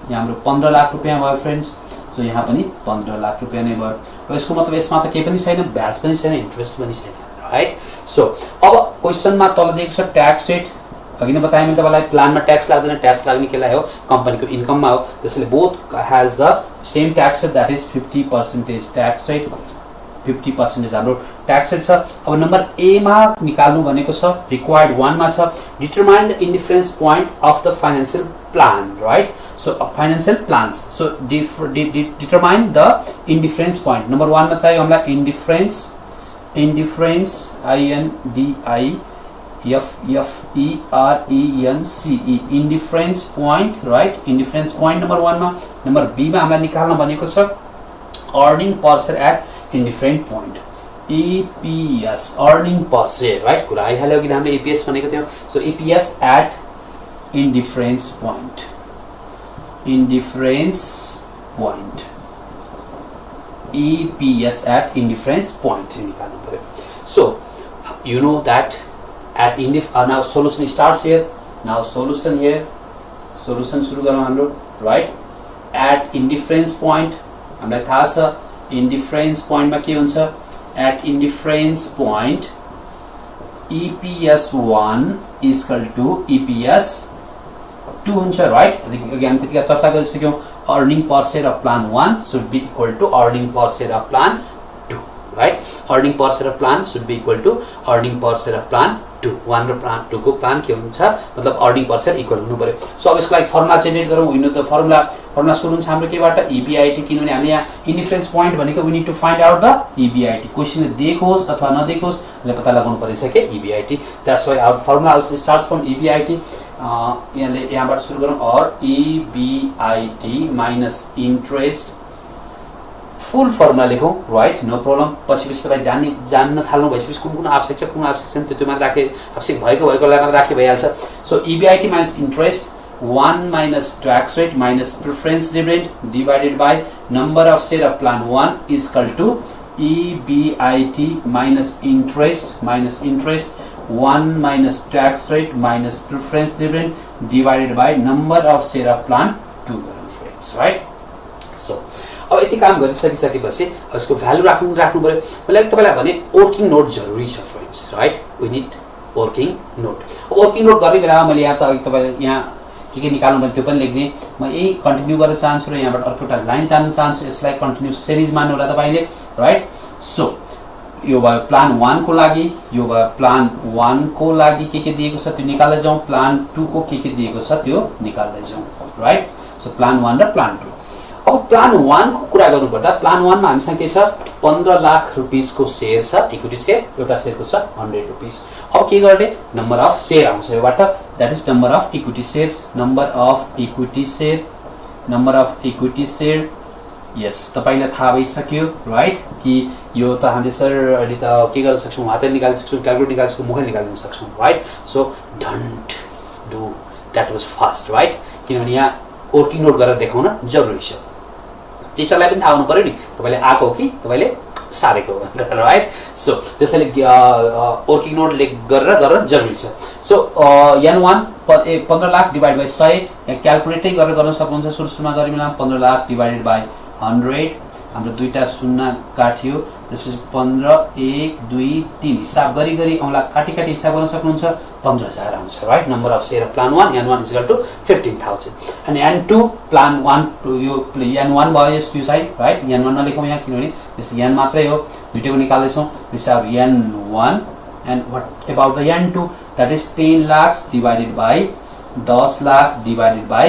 यहाँ हाम्रो 15 लाख रुपैयाँ भयो फ्रेन्ड्स. सो यहाँ पनि 15 लाख रुपैयाँ नै भयो. र यसको मतलब यसमा त केही पनि छैन, ब्याज पनि छैन, इन्ट्रेस्ट पनि छैन, राइट सो अब क्वेशनमा तल दिएको छ ट्याक्स रेट अघि नै बताएँ मैले तपाईलाई प्लानमा ट्याक्स लाग्दैन ट्याक्स लाग्ने केलाई हो कम्पनीको इन्कममा हो त्यसैले both has the same tax rate that is 50% tax rate 50% हाम्रो ट्याक्स रेट छ अब नम्बर ए मा निकाल्नु भनेको छ रिक्वायर्ड 1 मा छ determine the indifference point of the financial plan right so financial plans so determine the indifference point number 1 मा चाहिँ हामीलाई indifference I N D I F F E R E N C E indifference point right indifference point number 1 मा number B मा हामीलाई निकाल्न भनेको छ earning per share at indifferent point EPS earning per share right कुरा आइहाल्यो अघि हामीले EPS भनेको थियौ so EPS at indifference point EPS at indifference point so you know that at now solution starts here now solution here solution सुरु गरौँ हाम्रो right at indifference point हामीलाई थाहा छ indifference point मा के हुन्छ at indifference point EPS1 is equal to EPS 2 हुन्छ राइट अघि हामी त्यतिका चर्चा गरिसक्यौं earning per share of plan 1 should be equal to earning per share of plan 2 right earning per share of plan should be equal to earning per share of plan 2 1 र plan 2 को plan के हुन्छ मतलब earning per share equal हुनु पर्यो so अब यसको लागि फर्मुला जेनेरेट गरौँ विनो त फर्मुला सुरु हुन्छ हाम्रो केबाट EBIT किनभने हामी यहाँ इन्डिफरेन्स पोइन्ट भनेको we need to find out the EBIT क्वेशनले दिएको होस् अथवा नदिएको होस् हामीले पत्ता लगाउनु पर्छ के EBIT that's why our formula also starts from EBIT यहाँबाट सुरु गरौँ और EBIT minus interest full formula लेखौं राइट नो प्रब्लम पछि तपाईं जान्न थाल्नु भएपछि कुन आवश्यक छ कुन आवश्यक छैन त्यो मात्र राखे आवश्यक भएकोलाई मात्र राखे भइहाल्छ so EBIT minus interest 1 minus tax rate minus preference dividend divided by number of share of plan 1 is equal to EBIT minus interest 1 minus tax rate minus preference dividend divided by number of share of plan 2 friends right so अब यति काम गरिसकिसकेपछि यसको value राख्नु पर्यो मैले तपाईलाई भने working note जरुरी छ friends right we need working note working note गर्ने बेलामा मैले यहाँ त तपाईलाई यहाँ के निकाल्नु भने त्यो पनि लेख्दिए म यही कन्टिन्यू गर्न चाहन्छु र यहाँबाट अर्को एउटा लाइन तान्न चाहन्छु यसलाई कन्टिन्यू सिरिज मान्नु होला तपाईले राइट सो यो भयो प्लान 1 को लागि यो भयो प्लान 1 को लागि के दिएको छ त्यो निकाल्दै जाउँ प्लान 2 को के दिएको छ त्यो निकाल्दै जाउँ राइट सो प्लान 1 र प्लान 2 अब प्लान 1 को कुरा गर्नु पर्दा प्लान 1 मा हामीसँग के छ 15 लाख रुपैयाँ को शेयर छ इक्विटी शेयर एउटा शेयरको छ 100 रुपैयाँ अब के गर्ने नम्बर अफ शेयर आउँछ योबाट that is number of equity shares number of equity share यस तपाईलाई थाहा भइसक्यो राइट कि यो त हामीले सर अहिले त के गर्न सक्छौं हातले निकाल्न सक्छौं क्याल्कुलेट निकाल्न सक्छौं मुखले निकाल्न सक्छौं right so don't do that was fast right किनभने यहाँ वर्किङ नोट गरेर देखाउन जरुरी छ टिचरलाई पनि थाहा हुनु पर्यो नि तपाईले आको कि तपाईले सारेको भनेर राइट सो त्यसैले वर्किङ नोट लेख गरेर जरुरी छ so n1 15 lakh divide by 100 यहाँ क्याल्कुलेटै गरेर गर्न सक्नुहुन्छ सुरुमा गर्ने बेला 15 लाख डिवाइडेड बाइ 100 हाम्रो दुईटा शून्य काट्यो त्यसपछि 15 1 2 3 हिसाब गरी औंला काटी हिसाब गर्न सक्नुहुन्छ 15000 आउँछ right number of share of plan 1 n1 equal to 15000 अनि n2 प्लान 1 टु यो n1 भयो यसको साइड राइट n1 नलेखौं यहाँ किनभने यस n मात्रै हो दुईटैको निकाल्दै छौं हिसाब n1 and what about the n2 that is 10 lakhs divided by 10 lakh divided by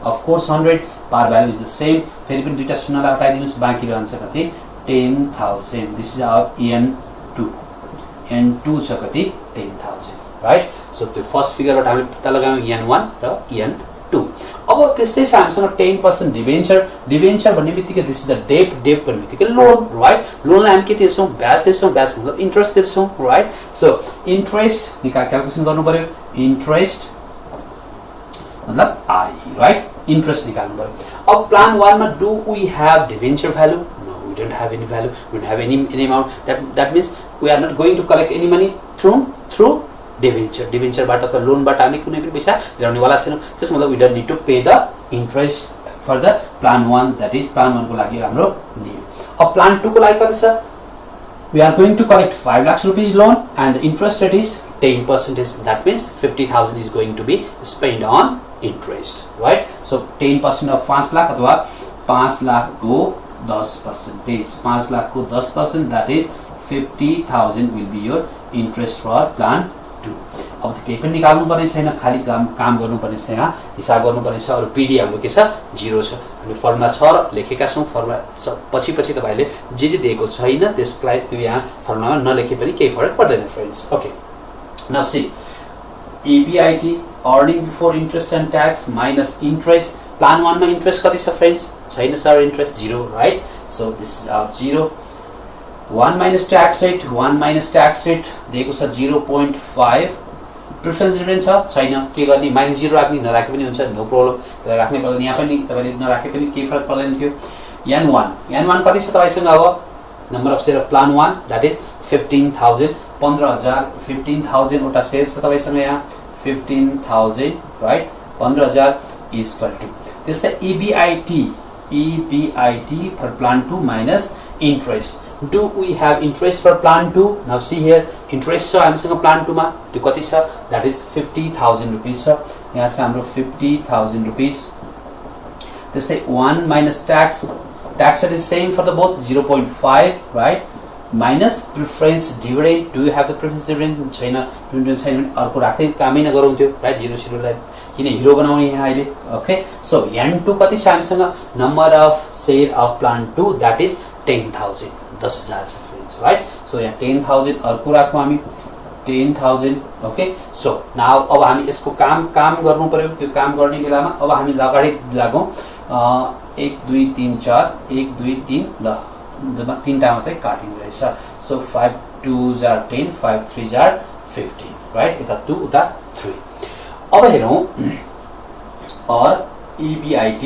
of course 100 par value is the same फेरि पनि दुईटा शून्यलाई हटाइदिनुस् बाँकी रहन्छ कति 10000 दिस इज आवर n2 छ कति 10000 राइट सो त्यो फर्स्ट फिगरबाट हामीले पत्ता लगायौं n1 र n2 अब त्यस्तै छ हामीसँग 10% डिबेन्चर भन्ने बित्तिकै दिस इज द डेट भन्ने बित्तिकै लोन राइट लोनलाई हामी के तिर्छौं ब्याज मतलब इन्ट्रेस्ट तिर्छौं राइट सो इन्ट्रेस्ट क्याल्कुलेसन गर्नु पर्यो इन्ट्रेस्ट मतलब आई राइट इन्ट्रेस्ट निकाल्नु पर्यो अब प्लान 1 मा do we have debenture value no we don't have any value we don't have any amount that means we are not going to collect any money through डिबेन्चरबाट अथवा लोनबाट हामी कुनै पनि पैसा ल्याउने वाला छैनौं त्यसको मतलब we don't need to pay the interest for the plan 1 that is plan 1 को लागि हाम्रो नियम अब प्लान 2 को लागि कति छ we are going to collect 5 lakhs rupees loan and the interest rate is 10%. That means 50,000 is going to be spent on interest, right? So 10% of 5 lakh अथवा 5 लाख को 10%, 5 लाख को 10%, that is 50,000 will be your interest for plan 2. अब त केही पनि निकाल्नु पर्ने छैन, खाली काम गर्नुपर्ने छ, यहाँ हिसाब गर्नुपर्ने छ। अरु पीडी हाम्रो के छ 0 छ। हामी फर्मुला 6 र लेखेका छौं। फर्मुला पछि तपाईले जे दिएको छैन त्यसलाई त्यो यहाँ फर्मुलामा नलेखे पनि केही फरक पर्दैन friends. Okay, now see EBIT earning before interest and tax minus interest. Plan 1 मा interest कति छ फ्रेन्ड्स? छैन sir, interest 0, right? So this is our 0. 1 minus tax rate, 1 minus tax rate दिएको छ 0.5. प्रिफरेन्स डिभिडेन्ड छ छैन, के गर्ने? -0 राख्ने, नराखे पनि हुन्छ, नो प्रब्लम। तर राख्नै पर्दैन, यहाँ पनि तपाईले नराखे पनि केही फरक पर्दैन थियो। N1 कति छ तपाईसँग? अब number of share of plan 1 that is 15,000, 15,000, 15,000 वटा शेयर छ तपाईसँग यहाँ 15,000, राइट? 15,000 is equal to त्यस्तै EBIT for plan 2 minus interest. Do we have interest for plan 2? Now see here, interest छ हामीसँग plan 2 मा, त्यो कति छ? That is 50,000 rupees छ। यहाँ छ हाम्रो 50,000 rupees। त्यस्तै 1 minus tax rate is same for the both 0.5, right? Minus preference dividend. Do you have the preference dividend? छैन, छैन अर्को राख्दै कामै नगरौँ त्यो, राइट? 0 लाई किन हिरो बनाउने यहाँ अहिले? ओके, सो N2 कति छ हामीसँग? Number of share of plan 2 that is 10,000, 10,000 छ फ्रेन्ड्स, राइट? सो यहाँ 10,000 अर्को राखौँ हामी 10,000। ओके, सो नाउ अब हामी यसको काम गर्नु पर्यो। त्यो काम गर्ने बेलामा अब हामी अगाडि लागौँ। 1 2 3 4 1 2 3 ल तीनटा मात्रै काटिनु रहेछ। So 5 2s are 10, 5 3s are 15, right? यता 2 उता 3। अब हेरौँ और EBIT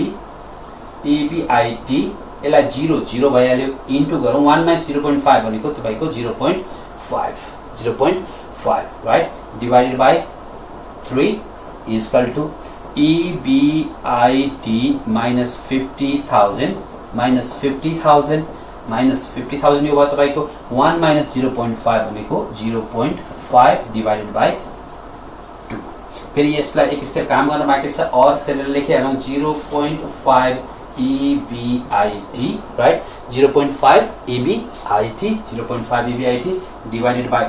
यसलाई 0 भइहाल्यो, इन्टु गरौँ 1 - 0.5 भनेको तपाईको 0.5, right? Divided by 3 is equal to EBIT minus 50,000 यो भयो तपाईको 1 minus 0.5 भनेको 0.5 डिवाइडेड बाइ 2। फेरि यसलाई एक स्टेप काम गर्न बाँकी छ और फेरि लेखिहालौँ 0.5 EBIT, right? 0.5 EBIT divided by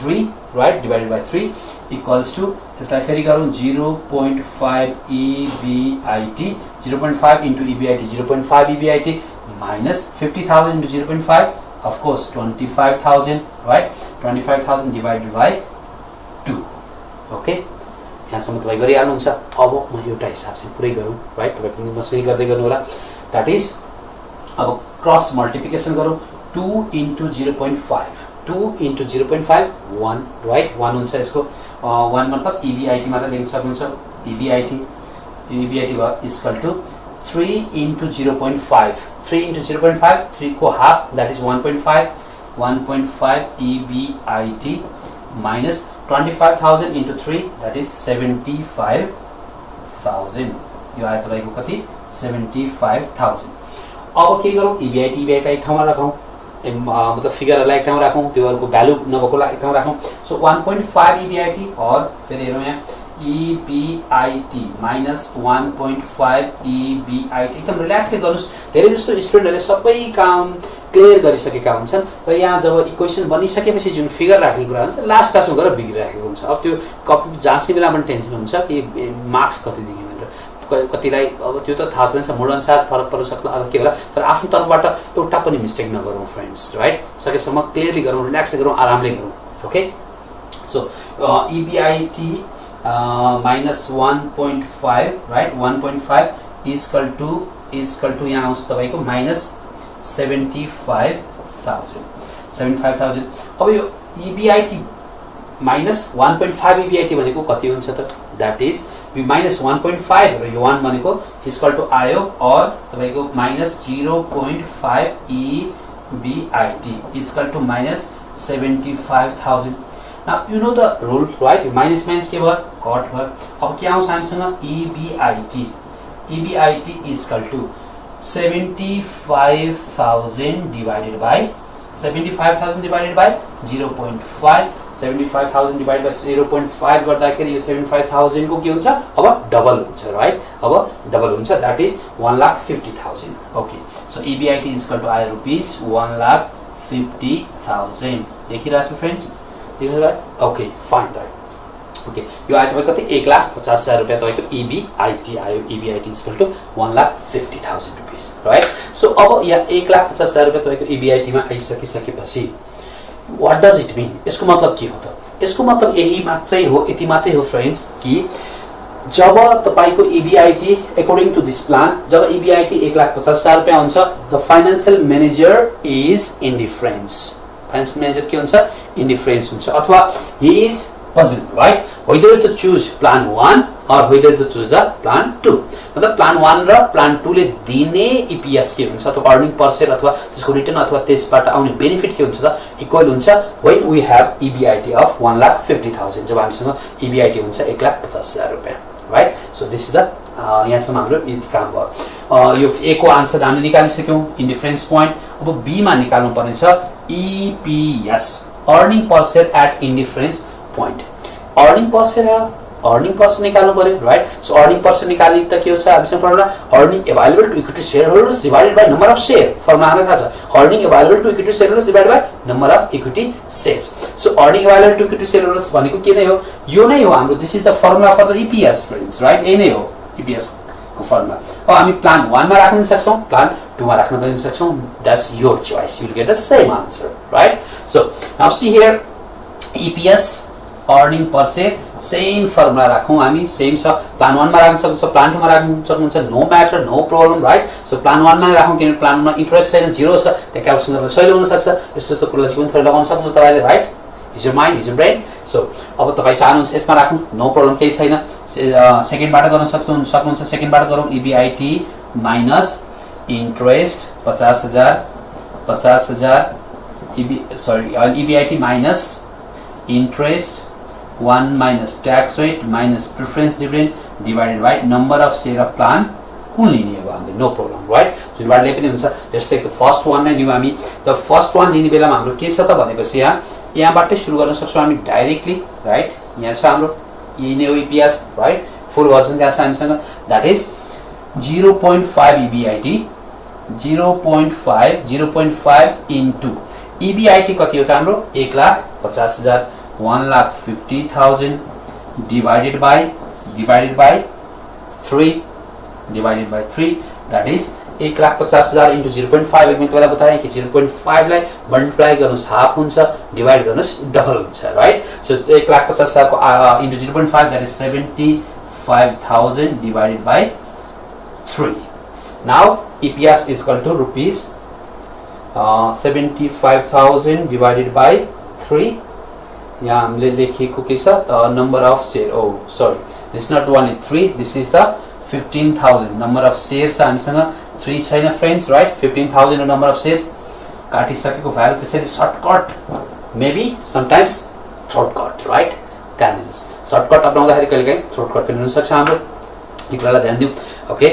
3, right? Divided by 3 equals to त्यसलाई फेरि गरौँ 0.5 EBIT, 0.5 into EBIT, 0.5 EBIT minus 50,000 into 0.5, of course 25,000, right? 25,000 divided by 2. Okay, यहाँसम्म तपाईँ गरिहाल्नुहुन्छ। अब म एउटा हिसाब चाहिँ पुरै गरौँ, राइट? तपाईँ पनि मसँग गर्दै गर्नु होला। दैट इज अब क्रस मल्टिप्लिकेसन गरौँ 2 into 0.5, 2 into 0.5 1, राइट? 1 हुन्छ यसको 1 मतलब EBIT मात्र लेख्न सक्नुहुन्छ। EBIT भयो इक्वल टु 3 into 0.5, 3 into 0.5, 3 को half that is 1.5 EBIT minus 25,000 into 3 that is 75,000। यो आयो तपाईको कति? 75,000। अब के गरौँ? EBIT एक ठाउँमा राखौँ, मतलब फिगरहरुलाई एक ठाउँमा राखौँ, त्योहरुको भ्यालु नभएकोलाई एक ठाउँमा राखौँ। सो 1.5 EBIT और फेरि हेरौँ यहाँ EBIT minus 1.5 EBIT। एकदम रिल्याक्सले गर्नुस्। धेरै जस्तो स्टुडेन्टहरुले सबै काम क्लियर गरिसकेका हुन्छन् र यहाँ जब इक्वेसन बनिसकेपछि जुन फिगर राख्ने कुरा हुन्छ लास्टमा गएर बिग्रिरहेको हुन्छ। अब त्यो कपी जाँच्ने बेला पनि टेन्सन हुन्छ कि मार्क्स कति दिने भनेर। कतिलाई अब त्यो त थाहा छैन, मुड अनुसार फरक पर्न सक्ला अथवा के होला, तर आफ्नो तर्फबाट एउटा पनि मिस्टेक नगरौँ फ्रेन्ड्स, राइट? सकेसम्म क्लियरली गरौँ, रिल्याक्सले गरौँ, आरामले गरौँ। Okay, so EBIT minus 1.5, right? 1.5 is equal to यहाँ आउँछ तपाईको minus 75,000, 75,000। अब यो EBIT minus 1.5 EBIT भनेको कति हुन्छ त? दैट इज minus 1.5 र यो 1 भनेको इक्वल टु आयो और तपाईको minus 0.5 EBIT equal to minus 75,000। Now you know the rule, right? Minus के भयो? कट भयो। अब के आउँछ हामीसँग? EBIT is equal to 75,000 divided by 75,000 divided by 0.5 75,000 divided by 0.5 गर्दाखेरि यो 75,000 को के हुन्छ अब डबल हुन्छ राइट अब डबल हुन्छ that is 1,50,000 okay so EBIT is equal to आयो रुपीस 1,50,000 देखिरहेछ फ्रेन्ड्स देखिरहेछ ओके फाइन राइट ओके यो आयो तपाईको कति 1,50,000 रुपैयाँ तपाईको EBIT आयो EBIT is equal to 1,50,000 rupees right so अब यहाँ 1,50,000 रुपैयाँ तपाईको EBIT मा आइसकिसकेपछि व्हाट डज इट मीन यसको मतलब के हो त यसको मतलब यही मात्रै हो यति मात्रै हो फ्रेन्ड्स कि जब तपाईको EBIT according to this plan जब EBIT 1,50,000 रुपैयाँ हुन्छ the financial manager is indifference financial manager के हुन्छ इन्डिफरेन्स हुन्छ अथवा he is puzzled right whether to choose plan 1 or whether to choose the plan 2 मतलब plan 1 र plan 2 ले दिने EPS के हुन्छ अथवा अर्निङ पर शेयर अथवा त्यसको रिटर्न अथवा त्यसबाट आउने बेनिफिट के हुन्छ त इक्वल हुन्छ when we have EBIT of 1,50,000 जब हामीसँग EBIT हुन्छ 1,50,000 रुपैयाँ right so this is the यहाँसम्म हाम्रो काम भयो यो ए को आन्सर हामीले निकालिसक्यौं इन्डिफरेन्स पोइन्ट अब बी मा निकाल्नु पर्ने छ EPS earning per share at indifference point earning per share निकाल्नु पर्यो राइट सो earning per share निकाल्ने त के हो हामीसँग फर्मुला earning available to equity shareholders divided by number of share formula हामीलाई थाहा छ earning available to equity shareholders divided by number of equity shares so earning available to equity shareholders भनेको के नै हो यो नै हो हाम्रो this is the formula for the EPS friends right यही नै हो EPS को फर्मुला अब हामी प्लान 1 मा राख्न सक्छौं प्लान 2 मा राख्न पनि सक्छौं that's your choice you will get the same answer right so now see here EPS earning per share same formula राखौं हामी सेम छ प्लान 1 मा राख्न सक्नुहुन्छ प्लान 2 मा राख्न सक्नुहुन्छ no matter no problem right so plan 1 मा राखौं किन प्लान 1 मा इन्ट्रेस्ट छैन जीरो छ त्यो क्याल्कुलेसन गर्न सजिलो हुन सक्छ यस्तो कुरालाई पनि थोरै लगाउन सक्नुहुन्छ तपाईले right is your mind is your brain so अब तपाई चाहनुहुन्छ यसमा राख्नु नो प्रब्लम केही छैन सेकेन्ड बाट गर्न सक्नुहुन्छ सेकेन्ड बाट गरौँ EBIT minus interest 50,000 EBIT minus interest 1 minus tax rate minus preference dividend divided by number of share of plan कुन लिने हो हामीले नो प्रब्लम राइट जुन बाटले पनि हुन्छ लेट्स टेक द फर्स्ट वन नै लियौ हामी द फर्स्ट वन लिने बेलामा हाम्रो के छ त भनेपछि यहाँबाटै सुरु गर्न सक्छौं हामी डाइरेक्टली राइट यहाँ छ हाम्रो यही नै हो EPS राइट फुल भर्जन त्यहाँ छ हामीसँग that is 0.5 EBIT 0.5 into EBIT कति हो त हाम्रो 1,50,000 1,50,000 divided by 3 that is 1,50,000 into 0.5 एक मिनट पहिला बताएँ कि 0.5 लाई मल्टिप्लाई गर्नुस् हाफ हुन्छ डिवाइड गर्नुस् डबल हुन्छ राइट सो 1,50,000 को into 0.5 that is 75,000 divided by 3 now EPS is equal to rupees 75,000 divided by 3 यहाँ हामीले लेखेको के छ number of share o sorry this not only 3 this is the 15,000 number of shares हामीसँग 3 छैन friends right 15,000 number of shares काटिसकेको value त्यसैले shortcut maybe sometimes shortcut right टेन्स सर्टकट अपनाउँदाखेरि कहिलेकाहीँ शॉर्टकट पनि हुन सक्छ हाम्रो यो कुरालाई ध्यान दिउँ okay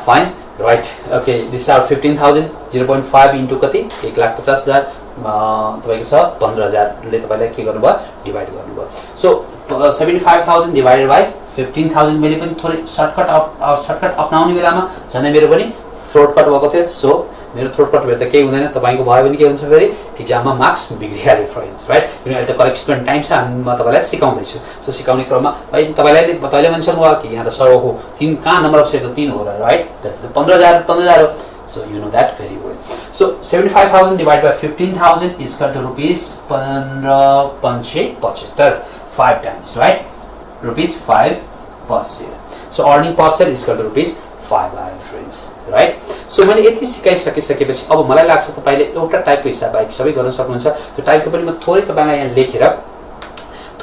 fine right okay this are 15,000 0.5 into कति 1,50,000 तपाईको छ 15,000 ले तपाईलाई के गर्नुभयो डिवाइड गर्नुभयो सो 75,000 डिवाइडेड बाइ 15,000 मैले पनि थोरै सर्टकट अपनाउने बेलामा झनै मेरो पनि शॉर्टकट भएको थियो सो मेरो शॉर्टकट भेट्दा केही हुँदैन तपाईको भयो भने के हुन्छ फेरि एक्जाममा मार्क्स बिग्रिहाल्यो फ्रेन्ड्स राइट किन अहिले त करेक्सन टाइम छ अनि म तपाईलाई सिकाउँदै छु सो सिकाउने क्रममा तपाईलाई भनिसक्नु भयो कि यहाँ त सर हो 3 कहाँ नम्बर अफ शेयर त 3 हो र राइट 15,000 हो so you know that very well so 75,000 divided by 15,000 is equal to rupees 15,75 5 times right rupees 5 per share so earning per share is equal to rupees 5 friends right so मैले यति सिकाइसकेपछि अब मलाई लाग्छ तपाईले एउटा टाइपको हिसाब बाइक सबै गर्न सक्नुहुन्छ त्यो टाइपको पनि म थोरै तपाईलाई यहाँ लेखेर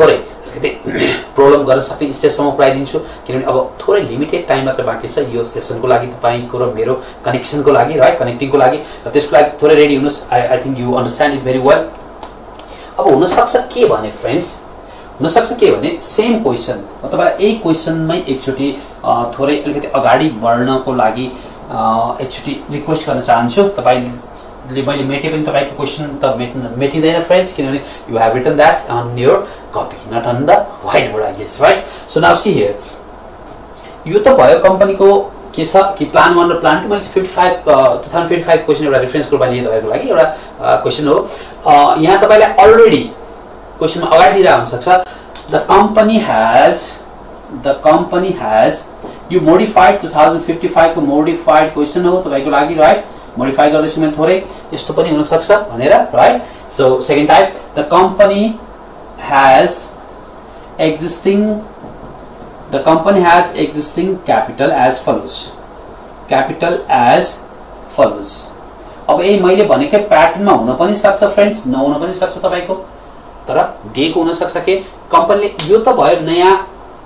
थोरै प्रब्लम गर्न सक्ने स्टेजसम्म पुर्याइदिन्छु किनभने अब थोरै लिमिटेड टाइम मात्र बाँकी छ यो सेसनको लागि तपाईको र मेरो कनेक्सनको लागि राइट कनेक्टिङको लागि र त्यसको लागि थोरै रेडी हुनुस् I think you understand it very well अब हुन सक्छ के भने फ्रेन्ड्स हुन सक्छ के भने सेम क्वेशन म तपाईलाई यही क्वेशनमै एकचोटी थोरै अलिकति अगाडि बढ्नको लागि एकचोटी रिक्वेस्ट गर्न चाहन्छु तपाईले मैले मेटे पनि तपाईको क्वेशन त मेटिँदैन फ्रेन्ड्स, किनभने you have written that on your copy, not on the white board I guess, right? So now see here, यो त भयो कम्पनीको के छ कि प्लान 1 र प्लान 2 मैले 2055 क्वेशन एउटा रेफरेन्सको रूपमा लिए तपाईको लागि एउटा क्वेशन हो। यहाँ तपाईलाई अलरेडी क्वेशनमा अगाडि दिइरा हुन सक्छ, द कम्पनी हैज यो मोडिफाइड 2055 को मोडिफाइड क्वेशन हो तपाईको लागि, राइट? मोडिफाई गर्दैछु मैले थोरै, यस्तो पनि हुन सक्छ भनेर, right? So second type, the company has existing capital as follows. Capital as follows. अब यही मैले भनेकै प्याटर्नमा हुन पनि सक्छ फ्रेन्ड्स, नहुन पनि सक्छ तपाईको, तर दिएको हुन सक्छ के कम्पनीले यो त भयो नयाँ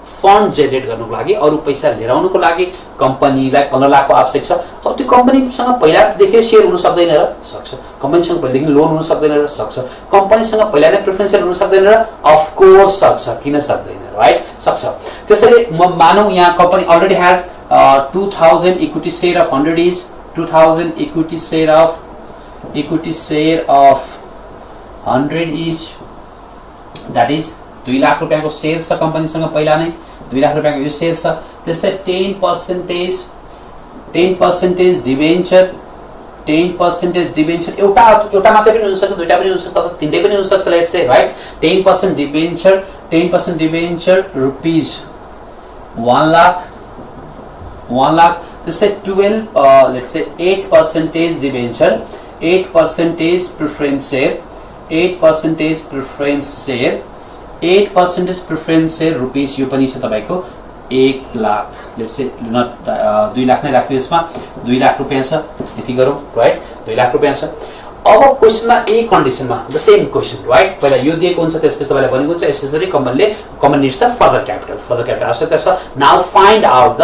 फन्ड जेनेरेट गर्नुको लागि, अरु पैसा लिएर आउनुको लागि कम्पनीलाई 15 लाख को आवश्यक छ। अब त्यो कम्पनीसँग पहिलादेखि शेयर हुन सक्दैन र सक्छ, कम्पनीसँग पहिलादेखि लोन हुन सक्दैन र सक्छ, कम्पनीसँग पहिला नै प्रेफरेन्स हुन सक्दैन र अफ कोर्स सक्छ, किन सक्दैन, राइट? सक्छ। त्यसैले म मानौ यहाँ company already had 2000 equity share of 100 is 2000 equity share of 100 is that is 2 lakh रुपैयाँको शेयर छ कम्पनीसँग पहिला नै, 2 लाख रुपैयाँको यो शेयर छ। त्यस्तै 10% डिबेन्चर, 10% डिबेन्चर एउटा मात्रै पनि हुन सक्छ, दुईटा पनि हुन सक्छ, अथवा तीनटै पनि हुन सक्छ, let's say, right? 10% debenture rupees 1 lakh. त्यस्तै 12 let's say 8% debenture, 8% preference share, 8% preference share rupees यो पनि छ तपाईको 1 lakh, let's say not 2 lakh नै राख्दियो, यसमा 2 लाख रुपैयाँ छ, यति गरौँ, राइट? 2 लाख रुपैयाँ छ। अब क्वेशनमा ए कन्डिसनमा द सेम क्वेशन, राइट? पहिला यो दिएको हुन्छ, त्यसपछि तपाईलाई भनेको हुन्छ यसरी company needs the further capital आवश्यकता छ। Now find out the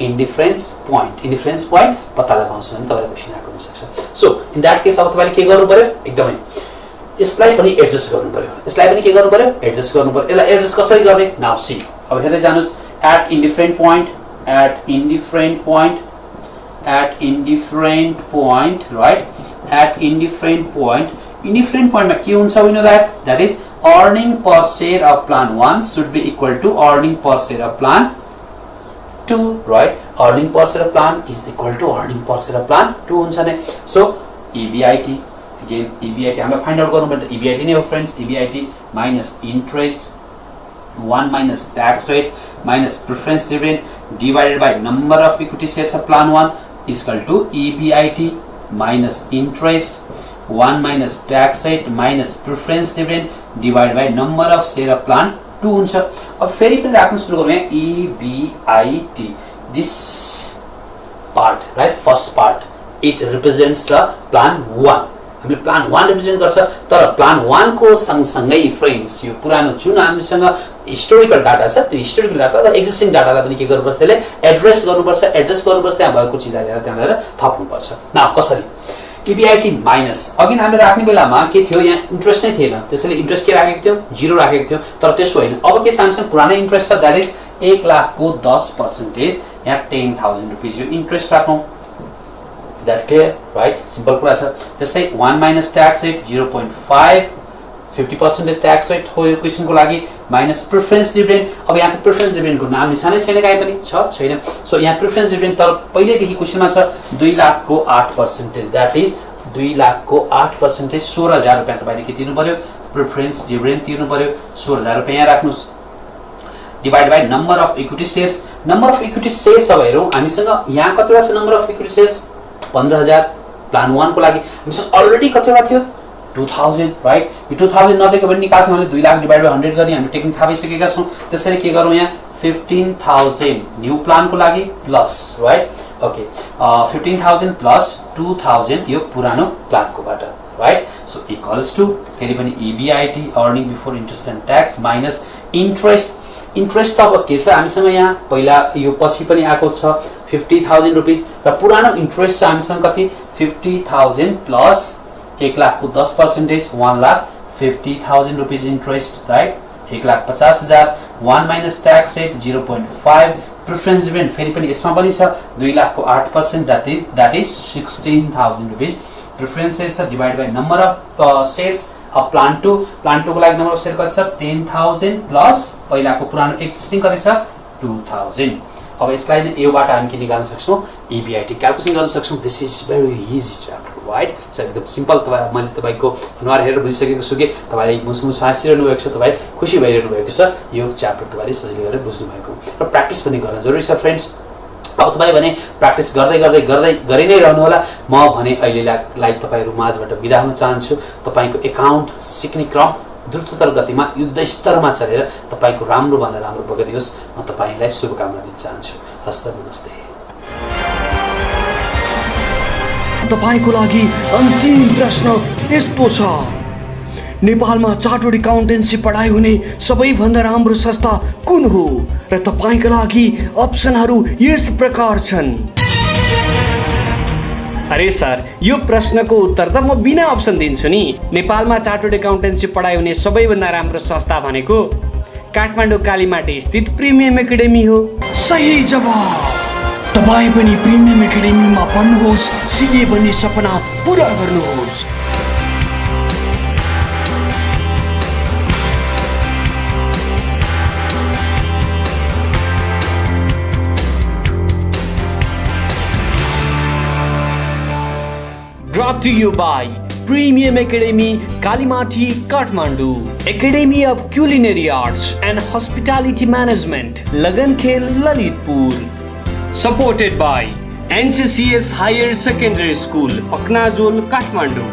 indifference point पत्ता लगाउँछ भने तपाईलाई क्वेशन आएको हुन सक्छ। सो इन दैट केस अब तपाईले के गर्नु पर्यो, एकदमै यसलाई पनि एडजस्ट गर्नु पर्यो, यसलाई पनि के गर्नु पर्यो, एडजस्ट गर्नु पर्यो। यसलाई एडजस्ट कसरी गर्ने, नाउ सी, अब हेर्दै जानुस्, at indifferent point, right? At indifferent point मा के हुन्छ, we know that is earning per share of plan 1 should be equal to earning per share of plan 2, right? Earning per share of plan is equal to earning per share of plan 2 हुन्छ नि। So EBIT, again EBIT हामीलाई find out गर्नु पर्छ, EBIT नै हो friends, EBIT minus interest 1 minus tax rate minus preference dividend divided by number of equity shares of plan 1 is equal to EBIT minus interest 1 minus tax rate minus preference dividend divided by number of share of plan 2 हुन्छ। अब फेरि पनि राख्न सुरु गरौँ यहाँ, EBIT, this part, right? First part, it represents the plan 1, हामीले plan 1 represent गर्छ, तर प्लान 1 को सँगसँगै फ्रेन्ड्स यो पुरानो जुन हामीसँग हिस्टोरिकल डाटा छ त्यो हिस्टोरिकल डाटा र एक्जिस्टिङ डाटालाई पनि के गर्नुपर्छ, त्यसले एड्रेस गर्नुपर्छ, एडजस्ट गर्नुपर्छ, त्यहाँ भएको चिजलाई ल्याएर त्यहाँ ल्याएर थप्नुपर्छ। नाउ कसरी, EBIT माइनस, अघि हामीले राख्ने बेलामा के थियो, यहाँ इन्ट्रेस्ट नै थिएन, त्यसैले इन्ट्रेस्ट के राखेको थियो, 0 राखेको थियो, तर त्यसो होइन। अब के हामीसँग पुरानै इन्ट्रेस्ट छ, दैट इज 1 लाख को 10%, यहाँ 10,000 रुपीस यो इन्ट्रेस्ट राखौं, that clear, right? Simple कुरा छ। त्यस्तै 1 minus tax rate 0.5, 50% tax rate हो यो क्वेशन को लागि, माइनस प्रेफरेन्स डिभिडेन्ड। अब यहाँ त प्रेफरेन्स डिभिडेन्ड को नाम निशानै छैन, काहे पनि छैन। सो यहाँ प्रेफरेन्स डिभिडेन्ड तर पहिलेदेखि क्वेशनमा छ 2 लाख को 8%, दैट इज 2 लाख को 8%, 16,000 रुपैयाँ तपाईले के तिर्नु पर्यो, प्रेफरेन्स डिभिडेन्ड तिर्नु पर्यो, 16,000 रुपैयाँ यहाँ राख्नुस्, divide by number of equity shares. Number of equity shares अब हेरौं हामीसँग यहाँ कतिवटा छ number of equity shares, 15,000 plan 1 को लागि। हामीसँग अलरेडी कतिवटा थियो, 2000, राइट? यो 2000 नदिएको पनि निकाल्थ्यौं हामीले, 2 लाख डिवाइड बाइ 100 गर्ने हामी टेक्निक थाहा भइसकेका छौं। त्यसैले के गरौँ यहाँ 15,000 न्यू प्लान को लागि प्लस, राइट? ओके, 15,000 प्लस 2,000 यो पुरानो प्लान कोबाट, राइट? सो इक्वल्स टु फेरि पनि EBIT earning before interest and tax minus interest. Interest त अब के छ हामीसँग यहाँ पहिला यो पछि पनि आएको छ 50,000 रुपीस र पुरानो इन्ट्रेस्ट छ हामीसँग कति 50,000 प्लस 1 लाख को 10%, 1,50,000 rupees interest, right? 1,50,000, 1 minus tax rate 0.5, preference dividend फेरि पनि यसमा पनि छ 2 लाख को 8%, that is 16,000 rupees reference sale छ divide by number of shares of plant 2 को लागि नम्बर अफ सेयर कति छ 10,000 प्लस पहिलाको पुरानो एक्जिस्टिङ कति छ 2,000। अब यसलाई नै योबाट हामी के निकाल्न सक्छौं EBIT क्याल्कुलेसन गर्न सक्छौं। This is very easy chapter right. So एकदम सिम्पल। मैले तपाईको अनुहार हेरेर बुझिसकेको छु कि तपाईले मुसमुस हाँसिरहनु भएको छ, तपाई खुसी भइरहनु भएको छ। यो च्याप्टर तपाईले सजिलै गरेर बुझ्नु भएको र प्र्याक्टिस पनि गर्न जरुरी छ फ्रेन्ड्स। अब तपाई भने प्र्याक्टिस गर्दै गरि नै रहनु होला। म भने अहिलेलाई तपाईहरु माझबाट बिदा हुन चाहन्छु। तपाईको एकाउन्ट सिक्ने क्रम द्रुततर गतिमा युद्ध स्तरमा चलेर तपाईको राम्रो भन्दा राम्रो प्रगति होस्। म तपाईलाई शुभकामना दिन चाहन्छु। हस्त नमस्ते। तपाईको लागि अन्तिम प्रश्न यस्तो छ, नेपालमा चार्टर्ड एकाउन्टेन्सी पढाइ हुने सबैभन्दा राम्रो संस्था कुन हो? र तपाईका लागि अप्सनहरू यस प्रकार छन्। अरे सर, यो प्रश्नको उत्तर त म बिना अप्सन दिन्छु नि। नेपालमा चार्टर्ड एकाउन्टेन्सी पढाइ हुने सबैभन्दा राम्रो संस्था भनेको काठमाडौँ कालीमाटी स्थित प्रिमियम एकाडेमी हो। सही जवाफ। तपाई पनि प्रिमियम एकाडेमीमा पढ्नुहोस्, सिए बन्ने सपना पूरा गर्नुहोस्। Brought to you by Premium Academy, Kalimati, Kathmandu. Academy of Culinary Arts and Hospitality Management, Lagankhel, Lalitpur. Supported by NCCS Higher Secondary School, Aknazul, Kathmandu.